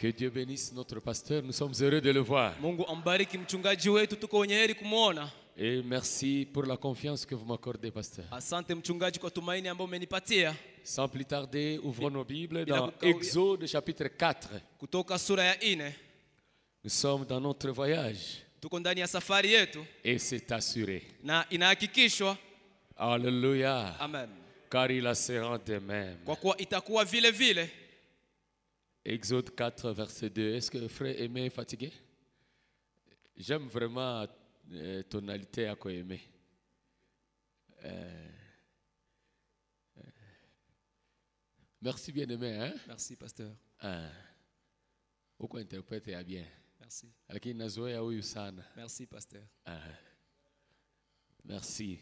Que Dieu bénisse notre pasteur, nous sommes heureux de le voir. Mungu ambariki mchungaji wetu, tuko wenye heri kumuona. Et merci pour la confiance que vous m'accordez, pasteur. Asante mchungaji kwa tumaini ambayo umenipatia. Sans plus tarder, ouvrons nos Bibles dans Exode chapitre 4. Kutoka sura ya 4. Nous sommes dans notre voyage. Tuko ndani ya safari yetu. Et c'est assuré. Na inahakikishwa. Alléluia. Amen. Car il assera de même. Kwa kuwa itakuwa vile vile. Exode 4, verset 2. Est-ce que frère Aimé est fatigué? J'aime vraiment tonalité à quoi aimer. Merci bien aimé. Hein? Merci pasteur. Pourquoi interpréter bien? Merci. Merci pasteur. Merci.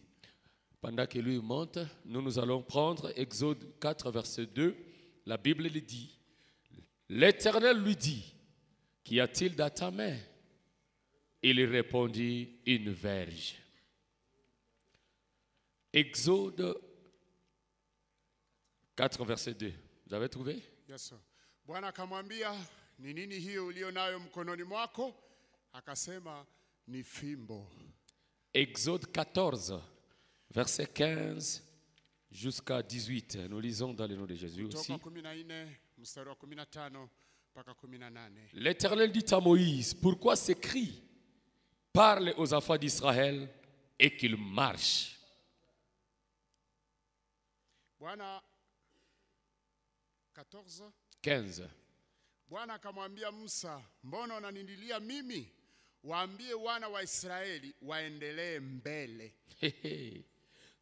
Pendant que lui monte, nous allons prendre Exode 4, verset 2. La Bible le dit. L'Éternel lui dit, qu'y a-t-il dans ta main? Il répondit, une verge. Exode 4, verset 2. Vous avez trouvé? Yes, sir. Bwana akamwambia, ni nini hiyo ulio nayo mkononi mwako? Akasema, ni fimbo. Exode 14, verset 15 jusqu'à 18. Nous lisons dans le nom de Jésus aussi. L'Éternel dit à Moïse, pourquoi ces cris? Parle aux enfants d'Israël et qu'ils marchent. Bwana 14 15. Bwana akamwambia Musa, mbona unanililia mimi? Waambie wana wa Israeli waendelee mbele.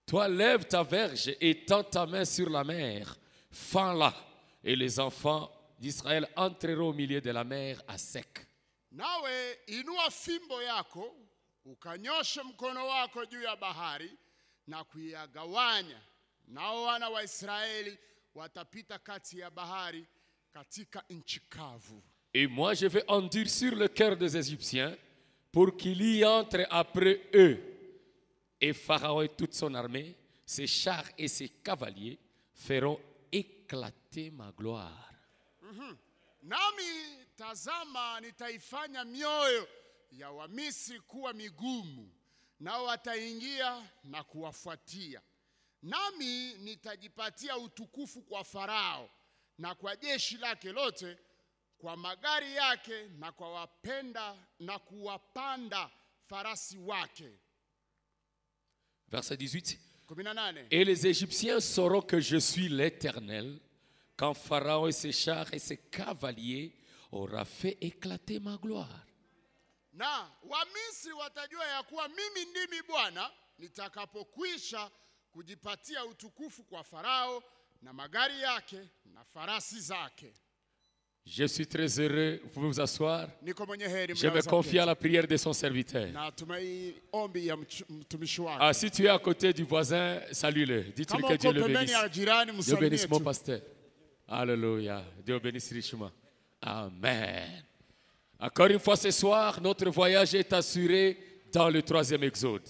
Toi lève ta verge et tends ta main sur la mer, fends-la, et les enfants d'Israël entreront au milieu de la mer à sec. Nawe inua fimbo yako, ukanyoshe mkono wako juu ya bahari na kuiagawanya. Nao wana wa Israeli watapita kati ya bahari katika nchi kavu. Et moi je vais endurcir le cœur des Égyptiens pour qu'il y entre après eux. Et Pharaon et toute son armée, ses chars et ses cavaliers feront éclater ma gloire. Nami tazama nitaifanya mioyo ya Wamisri kuwa migumu, nao wataingia na kuwafuatia. Nami nitajipatia utukufu kwa Farao na kwa jeshi lake lote, kwa magari yake na kwa wapenda na kuwapanda farasi wake. Verset 18. 18. Et les Égyptiens sauront que je suis l'Éternel, quand Pharaon et ses chars et ses cavaliers aura fait éclater ma gloire. Na Wamisri watajua ya kuwa mimi ndimi Bwana nitakapokwisha kujipatia utukufu kwa Farao na magari yake na farasi zake. Je suis très heureux. Vous pouvez vous asseoir. Je me confie à la prière de son serviteur. Ah, si tu es à côté du voisin, salue-le. Dis-lui que Dieu le bénisse. Dieu bénisse mon pasteur. Alléluia. Dieu bénisse richement. Amen. Encore une fois ce soir, notre voyage est assuré dans le 3e Exode.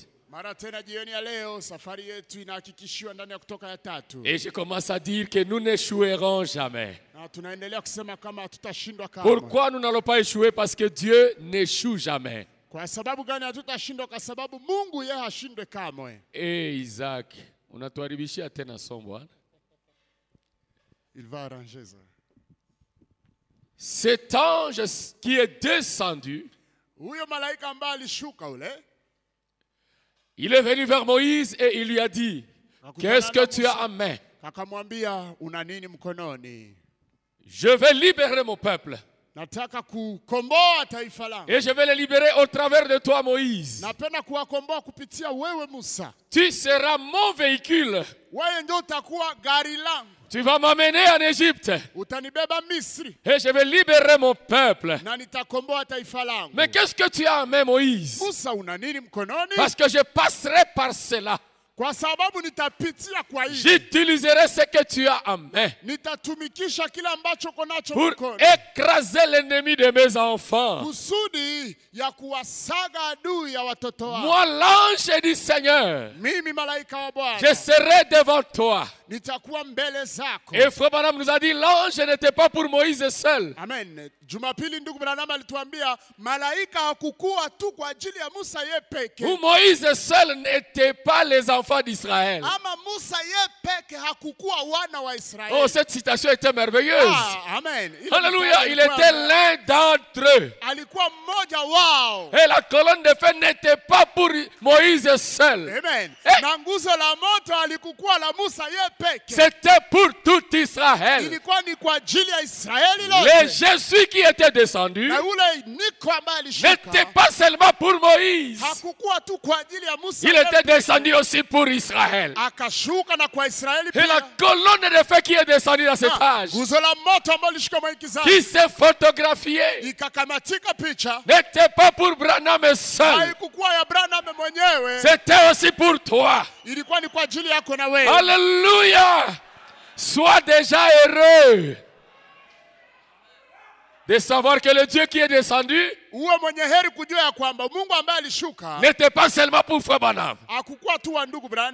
Et je commence à dire que nous n'échouerons jamais. Pourquoi nous n'allons pas échouer? Parce que Dieu n'échoue jamais. Et Isaac, on a tuharibishia à tena sombo. Il va arranger ça. Cet ange qui est descendu, il est venu vers Moïse et il lui a dit, qu'est-ce que tu as en main? Je vais libérer mon peuple. Et je vais le libérer au travers de toi, Moïse. Tu seras mon véhicule. Tu vas m'amener en Égypte. Et je vais libérer mon peuple. Mais qu'est-ce que tu as en main, Moïse? Parce que je passerai par cela. J'utiliserai ce que tu as en main pour écraser l'ennemi de mes enfants. Moi, l'ange du Seigneur, je serai devant toi. nitakuwa mbele zako. Et Frère Branham nous a dit, l'ange n'était pas pour Moïse seul. Amen. Jumapili ndugu Branham alituambia malaika hakukuwa tu kwa ajili ya Musa yeye peke. Ou Moïse seul n'était pas les enfants d'Israël. Ama Musa yeye peke hakukuwa wana wa Israeli. Oh, cette citation était merveilleuse. Amen. Alléluia, il était l'un d'entre eux. Alikuwa mmoja wao. Et la colonne de feu n'était pas pour Moïse seul. Amen. Na nguzo la moto alikuwa la Musa yeye peke. C'était pour tout Israël. Ilikuwa ni kwa ajili ya Israeli lote. Les Jésus qui étaient descendus n'était pas seulement pour Moïse. Il était descendu aussi pour Israël. Et la colonne de feu qui est descendue dans cet âge, qui s'est photographiée, n'était pas pour Branham seul. C'était aussi pour toi. Alléluia. Sois déjà heureux de savoir que le Dieu qui est descendu n'était pas seulement pour Frère Branham.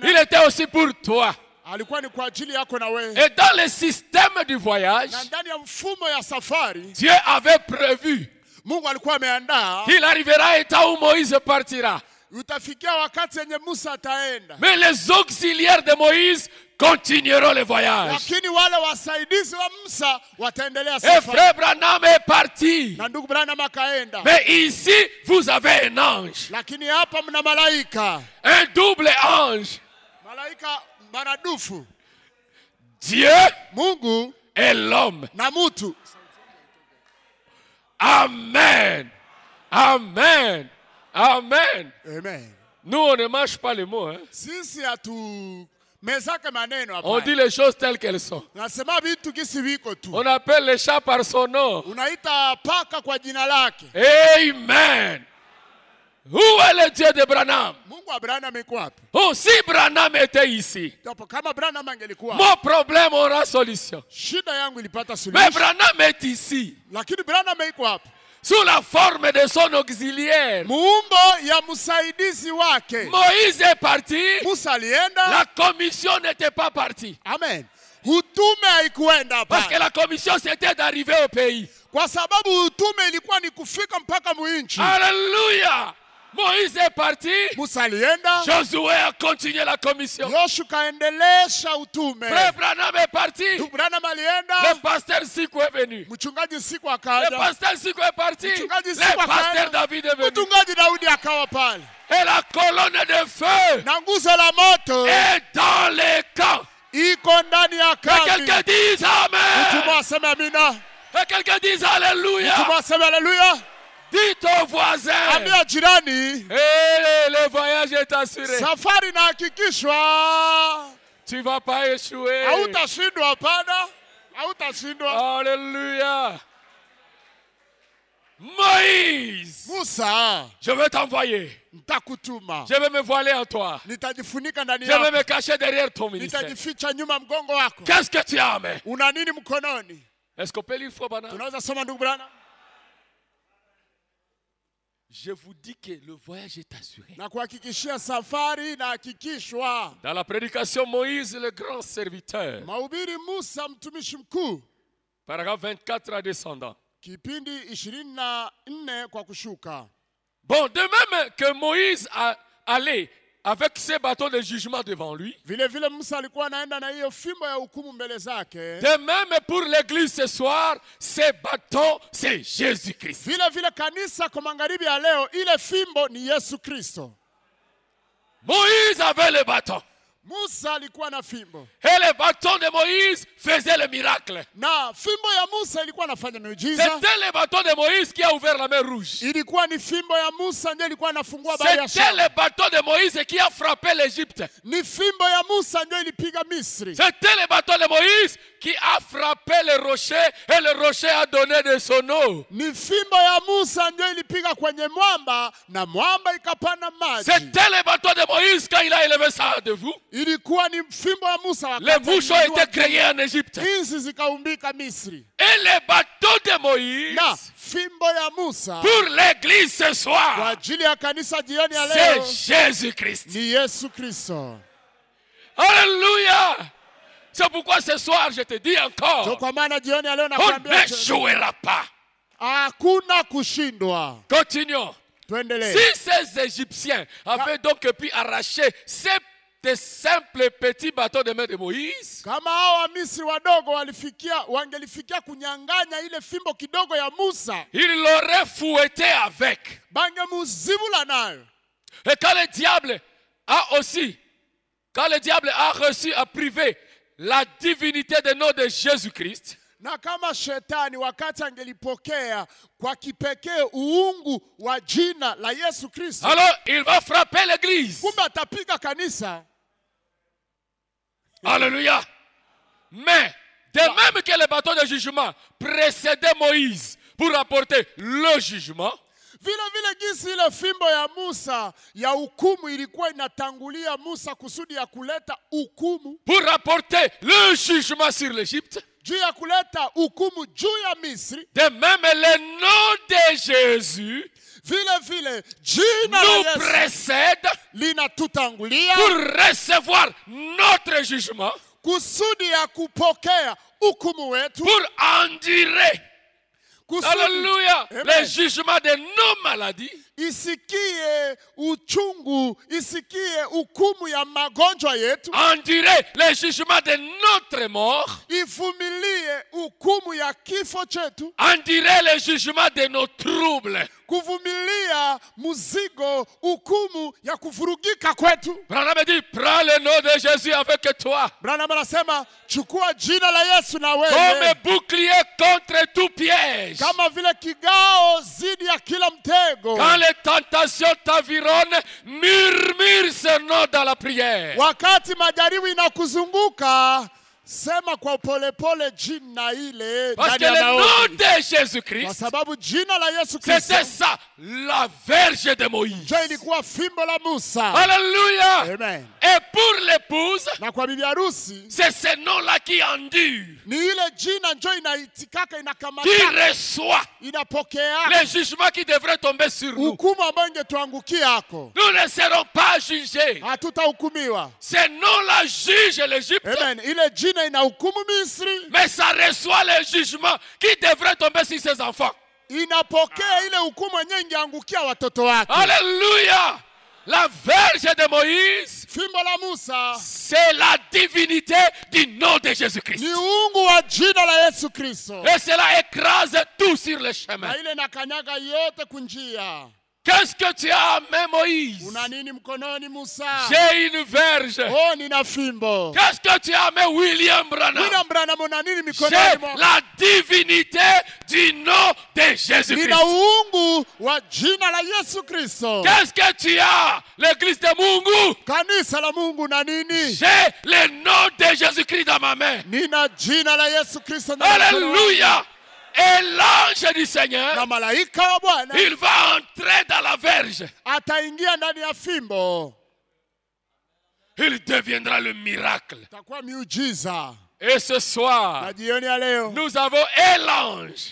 Il était aussi pour toi. Et dans le système du voyage, Dieu avait prévu qu'il arrivera un temps où Moïse partira. Mais les auxiliaires de Moïse continueront le voyage. Et Frère Branham est parti. Mais ici, vous avez un ange. Un double ange. Dieu et l'homme. Amen. Amen. Amen. Amen. Nous, on ne mâche pas les mots. Hein? On dit les choses telles qu'elles sont. On appelle le chat par son nom. Amen. Où est le Dieu de Branham? Oh, si Branham était ici, mon problème aura solution. Mais Branham est ici, sous la forme de son auxiliaire. Moïse est parti. La commission n'était pas partie. Amen. Parce que la commission c'était d'arriver au pays. Alléluia. Moïse est parti. Josué a continué la commission. Frère Branham est parti. Le pasteur Siko est venu. Le pasteur Siko est parti. Le pasteur David est venu. Et la colonne de feu est dans les camps. Et quelqu'un dise Amen. Et quelqu'un dise Alléluia. Dites au voisin. Le voyage est assuré. Tu ne vas pas échouer. Alléluia. Moïse, je vais t'envoyer. Je vais me voiler en toi. Je vais me cacher derrière ton ministère. Qu'est-ce que tu as, mais? Est-ce qu'on peut lire Frère Branham? Je vous dis que le voyage est assuré. Dans la prédication, Moïse, le grand serviteur, paragraphe 24 à descendant. Bon, de même que Moïse a allé avec ses bâtons de jugement devant lui, de même pour l'église ce soir, ses bâtons, c'est Jésus-Christ. Moïse avait le bâton. Et le bâton de Moïse faisait le miracle. C'était le bâton de Moïse qui a ouvert la mer rouge. C'était le bâton de Moïse qui a frappé l'Égypte. C'était le bâton de Moïse qui a frappé le rocher et le rocher a donné de son eau. C'était le bâton de Moïse quand il a élevé ça de vous. Les mouches ont été créées en Égypte. Et le bâton de Moïse pour l'église ce soir, c'est Jésus-Christ. Alléluia. C'est pourquoi ce soir, je te dis encore, on n'échouera pas. Hakuna kushindwa. Continuons. Tuendelee. Si ces Égyptiens avaient donc pu arracher des simples petits bateaux de main de Moïse, kama hao Wamisri wadogo wangelifikia kunyang'anya ile fimbo kidogo ya Musa, ils l'auraient fouetté avec. Bangemuzibula nayo. Et quand le diable a reçu à priver la divinité de nom de Jésus-Christ, na kama shetani wakati angelipokea kwa kipekee uungu wa jina la Yesu Kristo, alors il va frapper l'église. Kumbe atapiga kanisa. Alléluia. Mais de même que le bateau de jugement précédait Moïse pour apporter le jugement, vile gisi ile fimbo ya Musa ya hukumu ilikuwa inatangulia Musa kusudi ya kuleta hukumu, pour apporter le jugement sur l'Égypte, juu ya kuleta hukumu juu ya Misri, de même le nom de Jésus vile jina nous la Yesu précède linatutangulia pour recevoir notre jugement, kusudi ya kupokea hukumu wetu, pour endurer, alléluia, le jugement de nos maladies, isikie uchungu, isikie hukumu ya magonjwa yetu, endurer le jugement de notre mort, ivumilie hukumu ya kifo chetu, endurer le jugement de nos troubles, kuvumilia muzigo, hukumu ya kuvurugika kwetu. Branham dit, prends le nom de Jésus avec toi. Branham anasema chukua jina la Yesu na wewe comme bouclier contre tout piège. Kama vile kigao zidi ya kila mtego. Quand les tentations t'environnent, murmure ce nom dans la prière. Wakati majaribu inakuzunguka, sema kwa polepole jina ile. Parce que le nom de Jésus-Christ, kwa sababu jina la Yesu Kristo, c'était ça, la verge de Moïse. Jo ilikuwa fimbo la Musa. Alléluia. Amen. Et pour l'épouse, na kwa bibi harusi, c'est ce nom-là qui endure, ni ile jina njo inaitikaka, inakamata, qui reçoit inapokea les jugements qui devraient tomber sur nous. hukumu ambayo ingetuangukia hako. Nous ne serons pas jugés. Hatutahukumiwa. Ce nom-là juge l'Égypte. Amen. Ile jina inahukumu Misri, mais ça reçoit les jugements qui devraient tomber sur ses enfants. Inapokea ile hukumu yenyewe ingeangukia watoto wake. Alléluia. La verge de Moïse, fimbo la Musa, c'est la divinité du nom de Jésus-Christ. Ni uungu wa jina la Yesu Kristo. Et cela écrase tout sur le chemin. Na ile nakanyaga yote kunjia. Qu'est-ce que tu as, main Moïse? Una nini mkononi Musa? J'ai une verge. Oh, nina fimbo. Qu'est-ce que tu as, main William Branham? William Branham, una nini mikononi J'ai mwako? la divinité du nom de Jésus-Christ. Nina uungu wa jina la Yesu Kristo. Qu'est-ce que tu as, l'église de Mungu? Kanisa la Mungu na nini? J'ai le nom de Jésus-Christ dans ma main. Nina jina la Yesu Kristo na mkono. Alléluia. Et l'ange du Seigneur, na malaika wa Bwana, il va entrer dans la verge. Ataingia ndani ya fimbo. Il deviendra le miracle. Takuwa miujiza. Et ce soir, na jioni ya leo, nous avons et l'ange,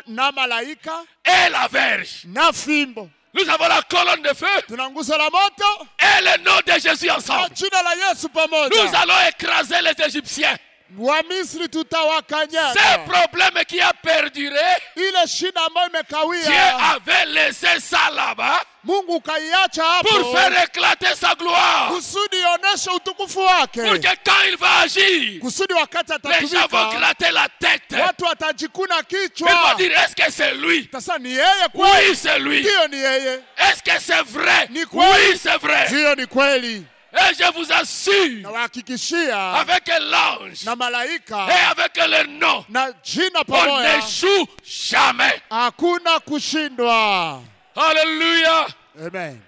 na malaika, et la verge. Na fimbo. Nous avons la colonne de feu. Tuna nguzo la moto. Et le nom de Jésus ensemble. Na jina la Yesu pamoja. Nous allons écraser les Égyptiens. Wamisri tutawakanyaga. Ce problème qui a perduré, ile shida ambayo imekawia, Dieu avait laissé ça là-bas. Mungu kaiacha hapo pour faire éclater sa gloire. Kusudi ioneshe utukufu wake. Pour que quand il va agir, kusudi wakati atatumika, les gens vont gratter la tête. Watu watajikuna kichwa. Ils vont dire, est-ce que c'est lui? Sasa ni yeye kweli? Oui, c'est lui. Ndio ni yeye. Est-ce que c'est vrai? Ni kweli? Oui, c'est vrai. Ndio ni kweli. Et je vous assure, na wahakikishia, avec l'ange na malaika, et avec le nom, na jina on pamoja, n'échoue jamais. Hakuna kushindwa. Alléluia. Amen.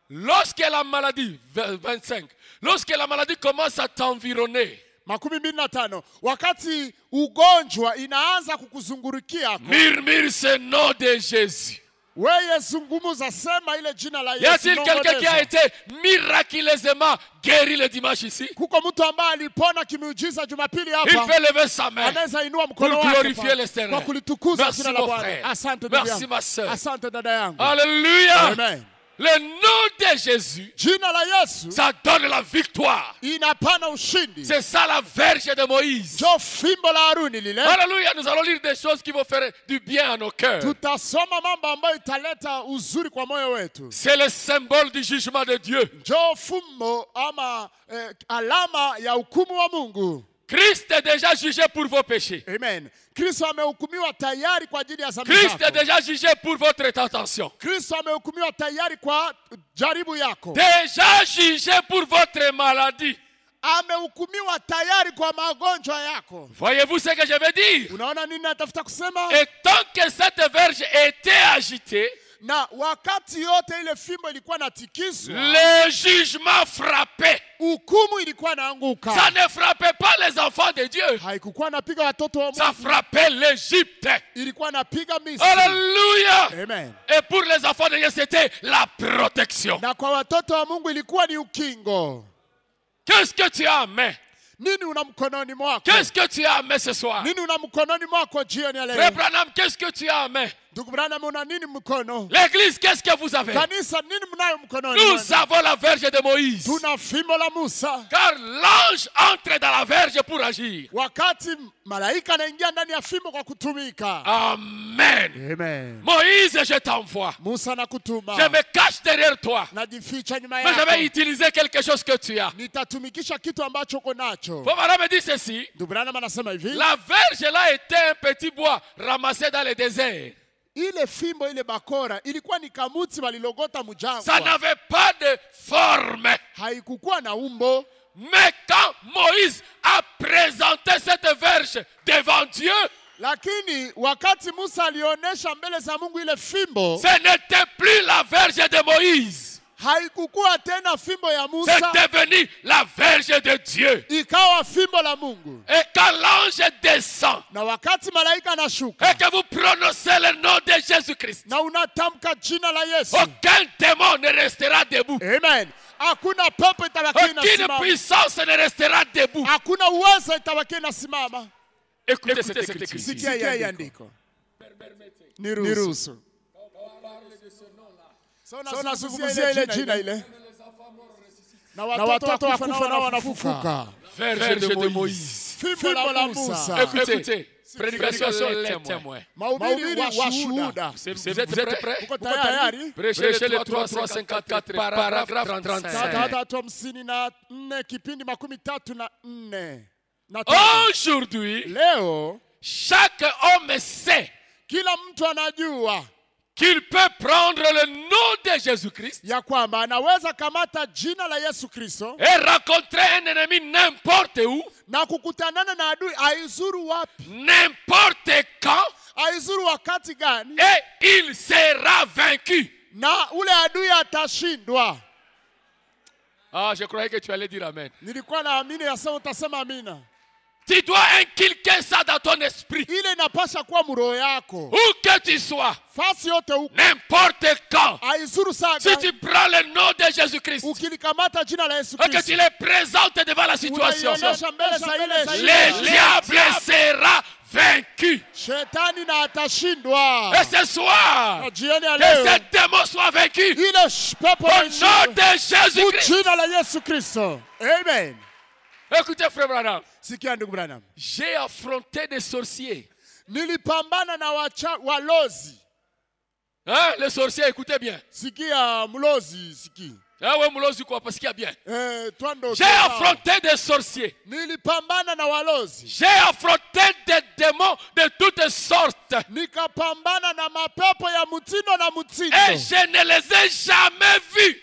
Lorsque la maladie, 25, lorsque la maladie commence à t'environner, 25, wakati ugonjwa inaanza kukuzungurukia, murmure ce nom de Jésus. Weye zungumuza, sema ile jina la Yesu. Y a-t-il quelqu'un qui a été miraculeusement guéri le dimanche ici? Kuko mtu ambaye alipona kimiujiza Jumapili hapa. Il peut lever sa main anaweza inua mkono pour wake glorifier l'Éternel. Kwa kulitukuza jina la Bwana. Frère. Asante merci ma soeur. Asante dada yangu. Alléluia. Amen. Le nom de Jésus, jina la Yesu, ça donne la victoire. inapana ushindi. C'est ça la verge de Moïse. Jo fimbo la Haruni lile. Alléluia, nous allons lire des choses qui vont faire du bien à nos cœurs. Tutasoma mambo ambayo italeta uzuri kwa moyo wetu. C'est le symbole du jugement de Dieu. Jo fumbo ama alama ya hukumu wa Mungu. Christ est déjà jugé pour vos péchés. Amen. Kristo amehukumiwa tayari kwa ajili ya dhambi Christ est zako. déjà jugé pour votre tentation. Kristo amehukumiwa tayari kwa jaribu yako. Déjà jugé pour votre maladie. Amehukumiwa tayari kwa magonjwa yako. Voyez-vous ce que je veux dire? Unaona nini natafuta kusema? Et tant que cette verge était agitée, Na wakati yote ile fimbo ilikuwa natikiswa, le jugement frappait. hukumu ilikuwa naanguka. Ça ne frappait pas les enfants de Dieu. Haikukuwa napiga watoto wa Ça Mungu. frappait l'Égypte. Ilikuwa napiga Misri. Alléluia. Amen. Et pour les enfants de Dieu, c'était la protection. Na kwa watoto wa Mungu ilikuwa ni ukingo. Qu'est-ce que tu as en main? Nini una mkononi mwako? Qu'est-ce que tu as en main ce soir? Nini una mkononi mwako jioni ya Frère leo? Branham, qu'est-ce que tu as en main? Ndugu Branham, una nini mkono? L'église, qu'est-ce que vous avez? Kanisa, nini mnayo mkononi? Nous avons la verge de Moïse. Tuna fimbo la Musa. Car l'ange entre dans la verge pour agir. Wakati malaika anaingia ndani ya fimbo kwa kutumika. Amen. Amen. Moïse, je t'envoie. Musa nakutuma. Je me cache derrière toi. Najificha nyuma Mais je vais yako. utiliser quelque chose que tu as. Nitatumikisha kitu ambacho uko nacho. Faut me dire ceci. Ndugu Branham anasema hivi. La verge là était un petit bois ramassé dans le désert. Ile fimbo ile bakora ilikuwa ni kamuti walilogota Ça mjangwa. n'avait pas de forme. Haikukuwa na umbo. Mais quand Moïse a présenté cette verge devant Dieu, Lakini wakati Musa alionyesha mbele za Mungu ile fimbo, ce n'était plus la verge de Moïse. haikukuwa tena fimbo ya C'est Musa, devenu la verge de Dieu. ikawa fimbo la Mungu. Et quand l'ange descend Na wakati malaika anashuka et que vous prononcez le nom de Jésus-Christ, na unatamka jina la Yesu, aucun démon ne restera debout. amen, hakuna pepo itabaki Aucune inasimama, puissance ne restera debout. hakuna uwezo itabaki inasimama. Écoutez cette écriture. Sikia hii andiko, niruhusu. So nazungumzia ile jina ile, na watoto wakufa nao wanafufuka. Verge de Moïse. Fimbo la Musa. Écoutez, prédication les témoins. Mahubiri wa shuhuda. Vous êtes prêts? Uko tayari? Prêchez le 354 paragraphe 35. 354 kipindi 33 na Aujourd'hui, leo chaque homme sait kila mtu anajua qu'il peut prendre le nom de Jésus-Christ ya kwamba anaweza kamata jina la Yesu Kristo et rencontrer un ennemi n'importe où, na kukutanana na adui aizuru wapi, n'importe quand, aizuru wakati gani, et il sera vaincu. na ule adui atashindwa. Ah, je croyais que tu allais dire Amen. Nilikuwa naamini ya sasa utasema amina. Tu dois inculquer ça dans ton esprit. Ile inapasha kuwa mroho yako, Où que tu sois, fasi yote huko, n'importe quand, aizuru saa si tu gani, prends le nom de Jésus-Christ ukilikamata jina la Yesu et que tu Kristo le présentes devant la situation, unaionyesha mbele za ile le shida, diable sera vaincu. shetani na atashindwa. Et ce soir, Na jioni ya que leo ce démon soit vaincu ile pepo au na nom ishindwe. de Jésus-Christ. Jina la Yesu Kristo. Amen. Écoutez, frère Branham, Sikia ndugu Branham. j'ai affronté des sorciers. Nilipambana na walozi. Hein, les sorciers, écoutez bien. Sikia mlozi, siki. Ah ouais, mlozi quoi, parce qu'il y a bien. Twando. J'ai affronté des sorciers. Nilipambana na walozi. J'ai affronté des démons de toutes sortes. Nikapambana na mapepo ya mutindo na Et mutindo. je ne les ai jamais vus.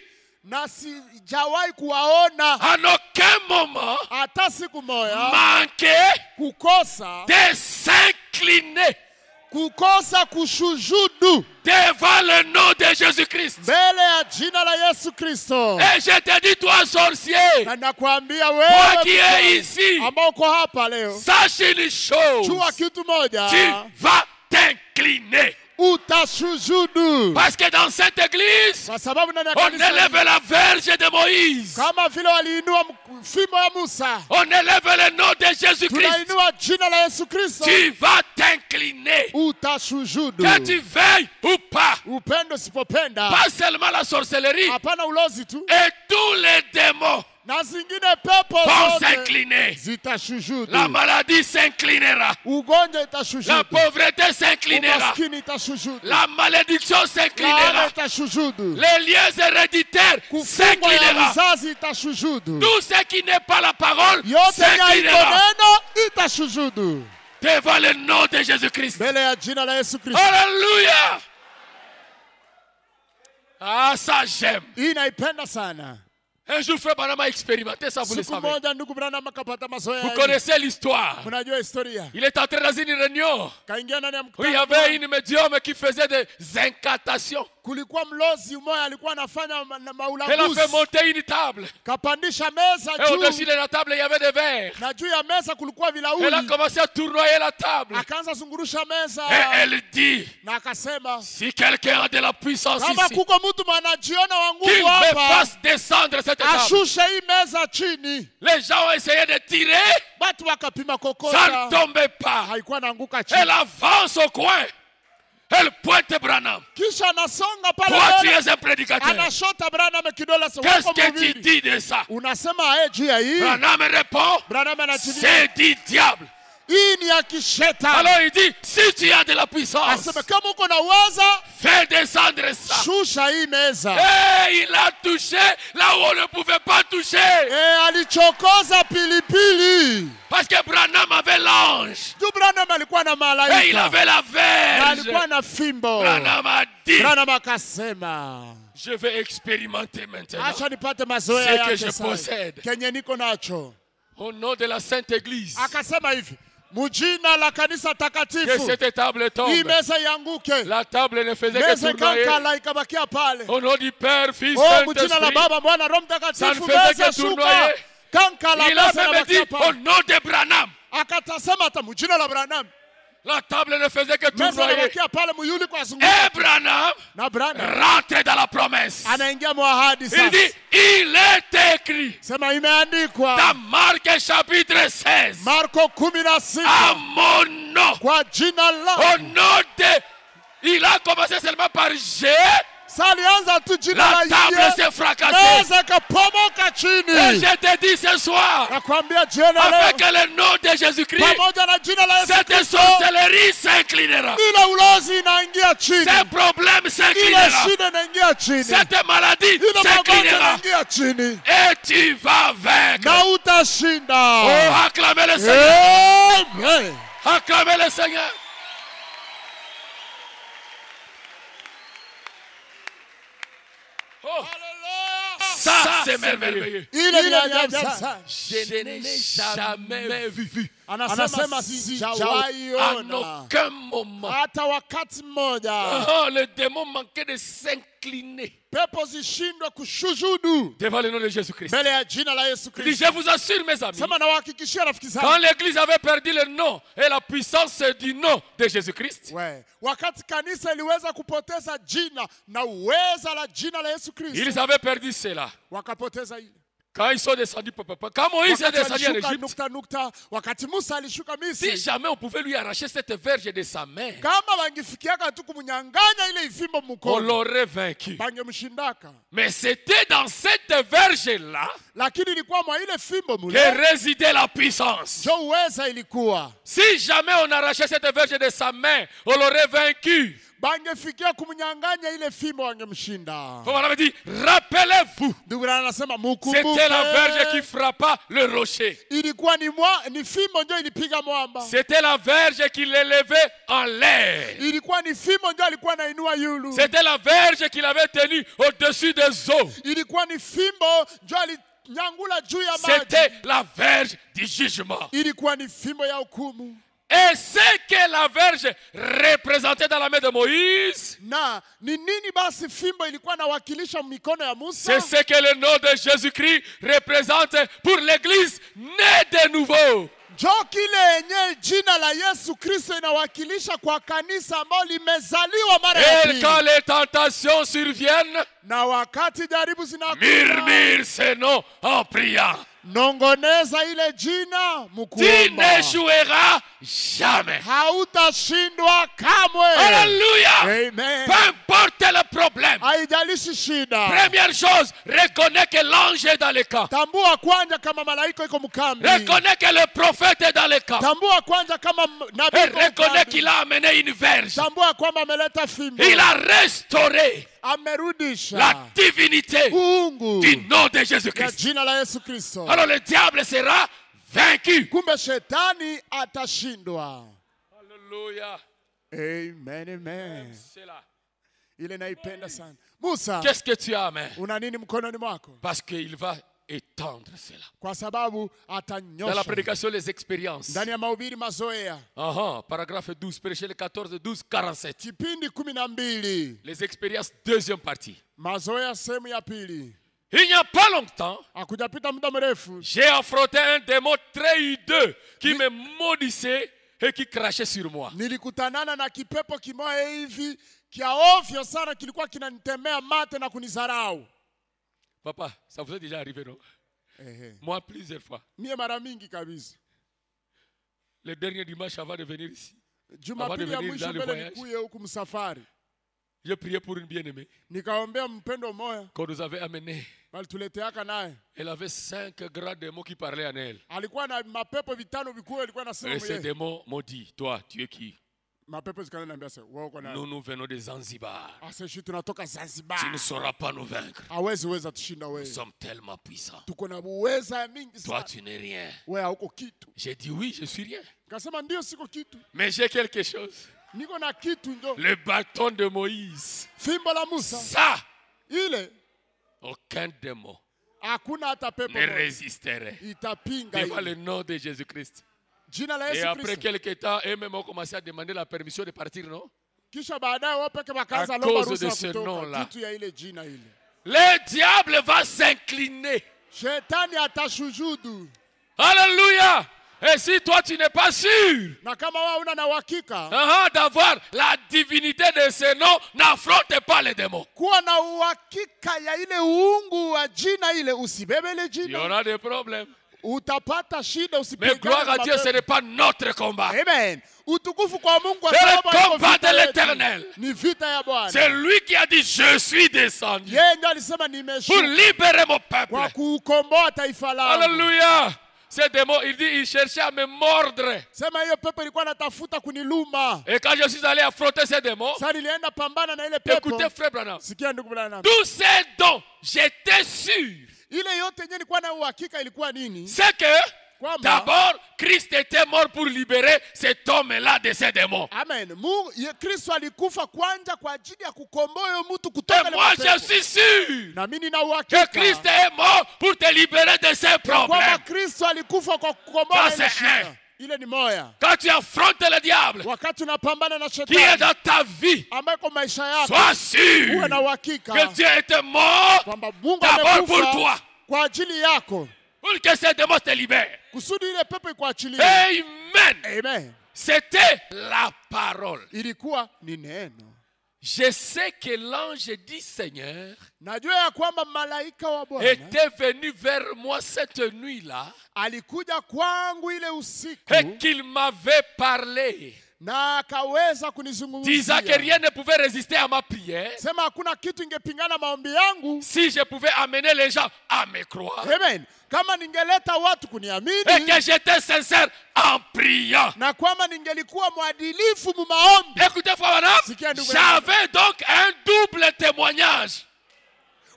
Na sijawahi kuwaona En aucun moment hata siku moja manquer kukosa de s'incliner kukosa kushujudu devant le nom de Jésus-Christ. mbele ya jina la Yesu Kristo. Et je te dis, toi sorcier, Na nakwambia toi qui es wewe ici, ambao uko hapa leo, sache une chose. jua kitu moja, Tu vas t'incliner. utashujudu. Parce que dans cette église, Kwa sababu ndani ya on kanisa élève la verge de Moïse. kama vile waliinua fimbo ya Musa, On élève le nom de Jésus-Christ. tunainua jina la Yesu Kristo. Tu vas t'incliner. Utashujudu. Que tu veilles ou pas. Upendo usipopenda, Pas seulement la sorcellerie. hapana ulozi tu, Et tous les démons na zingine pepo vont zote s'incliner. zitashujudu. La maladie s'inclinera. Ugonjwa La itashujudu. pauvreté s'inclinera. Umaskini itashujudu. La malédiction Laana s'inclinera. itashujudu. Les liens héréditaires Kufungwa ya s'inclinera. vizazi itashujudu. Tout ce qui n'est pas la parole Yote ya iko s'inclinera neno itashujudu. devant le nom de Jésus-Christ. Mbele ya jina la Yesu Kristo. Alléluia. Ah, ça j'aime. Hii naipenda sana. Un jour, Frère Branham a expérimenté ça, vous le Siku savez. moja ndugu Branham akapata mazoea. Vous connaissez l'histoire. Mnajua historia. Il est entré dans une réunion Kaingia ndani ya où il y avait mkutano. une médium qui faisait des incantations. Kulikuwa mlozi mmoja alikuwa anafanya Elle a maulaguzi. fait monter une table. Kapandisha meza Et au-dessus juu. de la table, il y avait des verres. Na juu ya meza kulikuwa Elle a vilauli. commencé à tournoyer la table. Akaanza zungurusha meza. Et elle dit, Na akasema, si quelqu'un a de la puissance kama ici, kuko mtu mwanajiona wa qu'il nguvu me hapa, fasse descendre cette table. ashushe hii meza chini. Les gens ont essayé de tirer, Watu wakapima ça ne kokota. tombait pas. Haikuwa naanguka chini. Elle avance au coin. Elle pointe Branham. Kisha anasonga pale Toi, tu mbele. es un prédicateur. Anashota Branham kidole sa Qu'est-ce wako que tu mhubiri. dis de ça? Unasema juu ya hii. Branham répond, Branham anajibu, c'est du diable. hii ni ya kishetani. Alors il dit, si tu as de la puissance, Asema kama uko na uweza, fais descendre ça. shusha hii meza. Et il a touché là où on ne pouvait pas toucher. Alichokoza pilipili. Parce que Branham avait l'ange. Tu Branham alikuwa na Et il malaika. avait la Na verge. alikuwa na fimbo. Branham a dit, Branham akasema, je vais expérimenter maintenant. acha nipate mazoea Ce que yake je sasa. possède. Kenye niko nacho. Au nom de la Sainte Église, Akasema hivi, mujina la kanisa que takatifu, cette table hii tombe. meza ianguke. La table ne faisait que Meza tournoyer. ikankala ikabakia pale. Au nom du Père, Fils, Oh, mujina la Saint-Esprit. Baba, Mwana, Roho Ça ne Mtakatifu, faisait meza que shuka. tournoyer. Kankala Il a meza même dit inabakia au pale. nom de Branham. Akatasema hata mujina la Branham. La table ne faisait que Meza tournoyer. inabakia pale muyuli kwa Et zunguka. Branham Na Branham rentre dans la promesse. anaingia mwahadi Il sasa. dit, il est écrit Sema imeandikwa. dans Marc chapitre 16, Marko à 16 mon nom, kwa jina au la. nom de... Il a commencé seulement par G, Sasa alianza tu jina la la table Yesu. s'est fracassée. Meza ikapomoka Et chini. je te dis ce soir, Nakwambia jioni leo, avec le nom de Jésus-Christ, pamoja na jina la Yesu cette Kristo, sorcellerie s'inclinera. ile ulozi inaingia chini. Ces problèmes Ile s'inclinera. shida inaingia chini. Cette maladie Ile magonjwa s'inclinera. inaingia chini. Et tu vas vaincre. Na utashinda. Oh, acclamez le Seigneur. Amen. Acclamez le Seigneur. Oh, ça c'est merveilleux. Ile ni ajabu sana. Je n'ai jamais vu. Anasema sijawahi En ona aucun moment. hata wakati mmoja Oh, le démon manquait de s'incliner pepo zishindwe kushujudu devant le nom de Jésus-Christ. mbele ya jina la Yesu Il dit, Kristo. je vous assure, mes amis, Sema nawahakikishia rafiki quand zangu, l'église avait perdu le nom et la puissance du nom de Jésus-Christ, wakati kanisa iliweza kupoteza jina na uweza la jina la Yesu Kristo, ils avaient perdu cela. wakapoteza ile. Quand ils sont descendus, quand Moïse est Wakati descendu en alishuka Égypte, nukta nukta, wakati Musa alishuka si Misri, jamais on pouvait lui arracher cette verge de sa main, kama wangifikiaka tu kumnyang'anya ile ifimbo on mkono, l'aurait vaincu. bangemshindaka. Mais c'était dans cette verge-là Lakini ilikuwa mwa ile fimbo mule que résidait la puissance. ndio uweza ilikuwa. Si jamais on arrachait cette verge de sa main, on l'aurait vaincu. Bangefikia kumnyang'anya ile fimbo wangemshinda. Comme on avait dit, rappelez-vous, Ndugu yangu anasema c'était la verge qui mukumbuke, frappa le rocher. ilikuwa ni fimbo ndio ilipiga mwamba. C'était la verge qui l'élevait en l'air. Ilikuwa ni fimbo ndio alikuwa anainua yulu. C'était la verge qui l'avait tenu au-dessus des eaux. Ilikuwa ni fimbo ndio alinyangula juu ya maji. C'était la verge du jugement. Ilikuwa ni fimbo ya hukumu. Et ce que la verge représentait dans la main de Moïse, Na ni nini basi fimbo ilikuwa inawakilisha mikono ya Musa? c'est ce que le nom de Jésus-Christ représente pour l'église née de nouveau. Jo kile yenye jina la Yesu Kristo inawakilisha kwa kanisa ambalo limezaliwa mara ya Et pili. quand les tentations surviennent, Na wakati jaribu zinakuja, murmure ce nom en priant. nongoneza ile jina Tu mkuomba. n'échoueras jamais. Hautashindwa kamwe. Alléluia. Amen. Peu importe le problème. Haijalishi shida. Première chose, reconnais que l'ange est dans le camp. Tambua kwanza kama malaika iko mkambi. Reconnais que le prophète est dans le camp. Tambua kwanza kama nabii Et iko reconnais mkambi. qu'il a amené une verge. Tambua kwamba ameleta fimbo. Il a restauré Amerudisha la divinité uungu du nom de ya Jésus-Christ. jina la Yesu Kristo. Alors le diable sera vaincu. Kumbe shetani atashindwa. Alléluia. Amen, amen. C'est là. Ile naipenda sana. Musa, Qu'est-ce que tu as, main? una nini mkononi mwako? Parce qu'il va étendre cela. Kwa sababu Dans la atanyosha. prédication, les expériences. Ndani ya mahubiri mazoea. Paragraphe 12, prêcher le 14, 12, 47. Kipindi 12. Les expériences, deuxième partie. Mazoea sehemu ya pili. Il n'y a pas longtemps, Hakujapita muda mrefu. j'ai affronté un démon très hideux qui me maudissait et qui crachait sur moi. Nilikutanana na kipepo kimoja hivi kia ovyo sana, kilikuwa kinanitemea mate na kunizarau. Papa, ça vous est déjà arrivé, non? Moi, plusieurs fois. Mie mara mingi kabisa. Le dernier dimanche avant de venir ici, Jumapili ya venir mwisho dans le mbele voyage. nikuye huku msafari. j'ai prié pour une bien-aimée Nikaombea mpendo moya, qu'on nous avait amenée. balituleteaka naye. Elle avait 5 grands démons qui parlaient en elle. Alikuwa na mapepo vitano vikuu, alikuwa anasema Et ces mwenyewe. démons m'ont dit, toi, tu es qui? Mapepo zikananiambia sasa, wewe uko nani? Nous venons de Zanzibar. Aseshi tunatoka Zanzibar. Tu ne sauras pas nous vaincre. Hawezi weza tushinda Nous wewe. sommes tellement puissants. Tuko na uweza mingi Toi, sana. tu n'es rien. Wewe hauko kitu. J'ai dit oui, je suis rien. Kasema ndio siko kitu. Mais j'ai quelque chose. Niko na kitu ndio. Le bâton de Moïse. Fimbo la Musa. Ça, Ile aucun démon hakuna hata pepo ne moja résisterait itapinga devant le ile. nom de Jésus-Christ. Jina la Et Yesu après Kristo. quelques temps, eux-mêmes ont commencé à demander la permission de partir, non? Kisha baadaye wao peke wakaanza À lomba cause ruhusa de ya ce kutoka nom-là. kitu ya ile jina ile. Le diable va s'incliner. Shetani atashujudu. Alléluia. Et si toi tu n'es pas sûr Na kama wewe una na uhakika d'avoir la divinité de ce nom, n'affronte pas les démons. kuwa na uhakika ya ile uungu wa jina ile, usibebe ile Il y jina. aura des problèmes. Utapata shida, Mais usipigane. gloire à na Dieu, ce mapepo. n'est pas notre combat. Amen. Utukufu kwa Mungu kwa C'est le sababu haiko combat vita de yetu. l'Éternel. Ni vita ya Bwana. C'est lui qui a dit, je suis descendu Yeye ndiye alisema pour nimeshuka libérer mon peuple. kwa kukomboa taifa langu. Alléluia. Ces démons, il dit, il cherchait à me mordre. Sema hiyo pepo ilikuwa inatafuta kuniluma. Et quand je suis allé affronter ces démons, Sasa nilienda pambana na ile pepo. écoutez frère Branham, Sikia ndugu Branham. tous ces dons, j'étais sûr. Ile yote yenyewe nilikuwa na uhakika ilikuwa nini? C'est que Kwamba d'abord, Christ était mort pour libérer cet homme-là de ces démons. Amen. Kristo alikufa kwanza kwa ajili ya kukomboa huyo mtu Et kutoka ile moi, je mapepo. suis sûr Na mimi nina que uhakika Christ est mort pour te libérer de ces kwamba problèmes. Kristo alikufa kwa kukomboa Ça, ile c'est shida. un. Ile ni moya. Quand tu affrontes le diable Wakati unapambana na qui est shetani dans ta vie, ambaye kwa maisha yako sois sûr uwe na uhakika que Dieu était mort kwamba Mungu d'abord pour amekufa toi, kwa ajili yako pour que ces démons te libèrent. kusudi ile pepo ikuachilie. Amen. Amen. C'était la parole. Ilikuwa ni neno. Je sais que l'ange du Seigneur Najua ya kwamba malaika wa Bwana était venu vers moi cette nuit-là alikuja kwangu ile usiku et qu'il m'avait parlé, na akaweza disant que kunizungumzia. rien ne pouvait résister à ma prière Sema hakuna kitu ingepingana maombi yangu. si je pouvais amener les gens à me croire Amen. Kama ningeleta watu et kuniamini que j'étais sincère en priant. na kwamba ningelikuwa mwadilifu mu maombi. Écoutez, frère Branham, Sikia ndugu yangu. j'avais donc un double témoignage.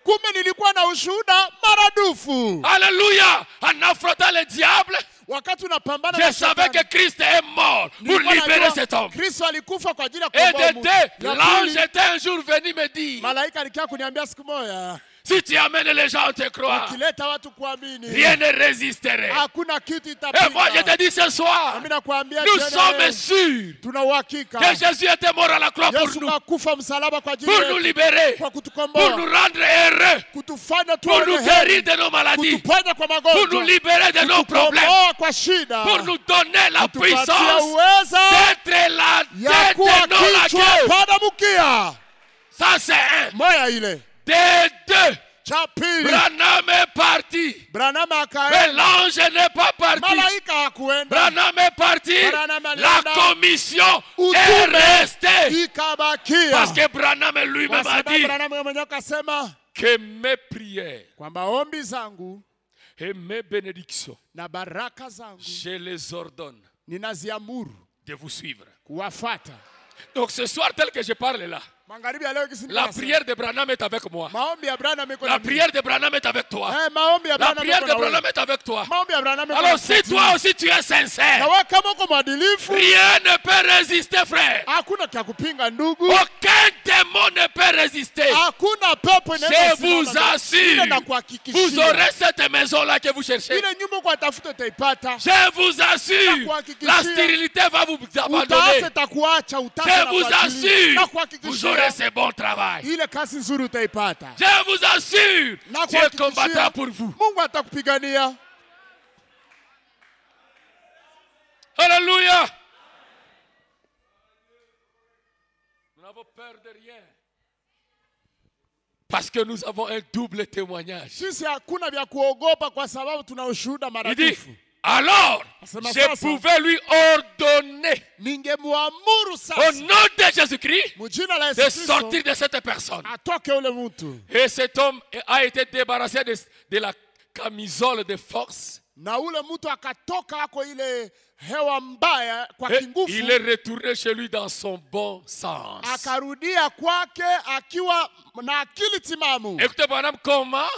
Kumbe nilikuwa na ushuhuda maradufu. Alléluia. En affrontant le diable, Wakati unapambana je na savais que shetani, Christ est mort pour nilikuwa libérer najua cet homme. Kristo alikufa kwa ajili ya Et kukomboa de mtu. deux, Ya l'ange pili, était un jour venu me dire, malaika alikia kuniambia siku moja, Si tu amènes les gens à te croire, ukileta watu kuamini, rien ne résisterait. hakuna kitu Et moi je itapinga. te dis ce soir, Mimi nakwambia nous tena sommes leo, sûrs tuna uhakika que Jésus était mort à la croix pour Yesu nous, kakufa msalaba kwa ajili pour nous yetu, libérer, kwa pour kutukomboa, nous rendre heureux, kutufanya pour tuwe nous heri, guérir de nos maladies, kutuponya kwa pour nous magonjwa, libérer de nos problèmes, kutukomboa kwa shida, pour nous donner la kutupatia puissance uweza d'être la ya tête kuwa et non la kichwa queue. pada mkia. Ça c'est un. Moya ile Des deux, cha pili, Branham est parti. Branham Mais akaenda, l'ange n'est pas parti. malaika hakuenda, Branham est parti. Branham La alienda, commission est utume restée. ikabakia, Parce que Branham kwa lui-même a sababu dit Branham mwenyewe akasema que mes prières kwamba ombi zangu et mes bénédictions, na baraka zangu je les ordonne ninaziamuru de vous suivre. kuwafata. Donc ce soir, tel que je parle là, Magharibi ya leo kisi la nikasema, prière de Branham est avec moi. maombi ya Branham iko na La mimi. prière de Branham est avec toi. Maombi ya La Branham prière iko de na wewe. Branham est avec toi. Maombi ya Branham iko Alors na si wewe. toi aussi tu es Na sincère, wewe kama uko mwadilifu, rien ne peut résister, frère. hakuna kia kupinga ndugu, Aucun démon ne peut résister. hakuna pepo Je inaweza vous simama. assure, Ile na vous kuhakikishia, aurez cette maison-là que vous cherchez. ile nyumba kwa tafuta utaipata. Je vous assure, la stérilité va vous abandonner. Utaase takuacha, utaase Je na vous kuachilia. Na assure, vous kuhakikishia, aurez ce bon travail. ile kazi nzuri utaipata. Je vous assure, Na Dieu kuhakikishia, combattra pour vous. Mungu atakupigania. Alléluia. Nous n'avons peur de rien. Parce que nous avons un double témoignage. Sisi hakuna vya kuogopa kwa sababu tuna ushuhuda Il dit, maradufu. alors, Asema je sasa, pouvais lui ordonner, ningemwamuru au sasa nom de Jésus-Christ, mjina la de Yesu sortir Kristo de cette personne. atoke ule mtu, Et cet homme a été débarrassé de la camisole de force. na ule mtu akatoka ako ile hewa mbaya kwa Et kingufu, il est retourné chez lui dans son bon sens. akarudia kwake akiwa na akili timamu. Écoutez, madame, comment?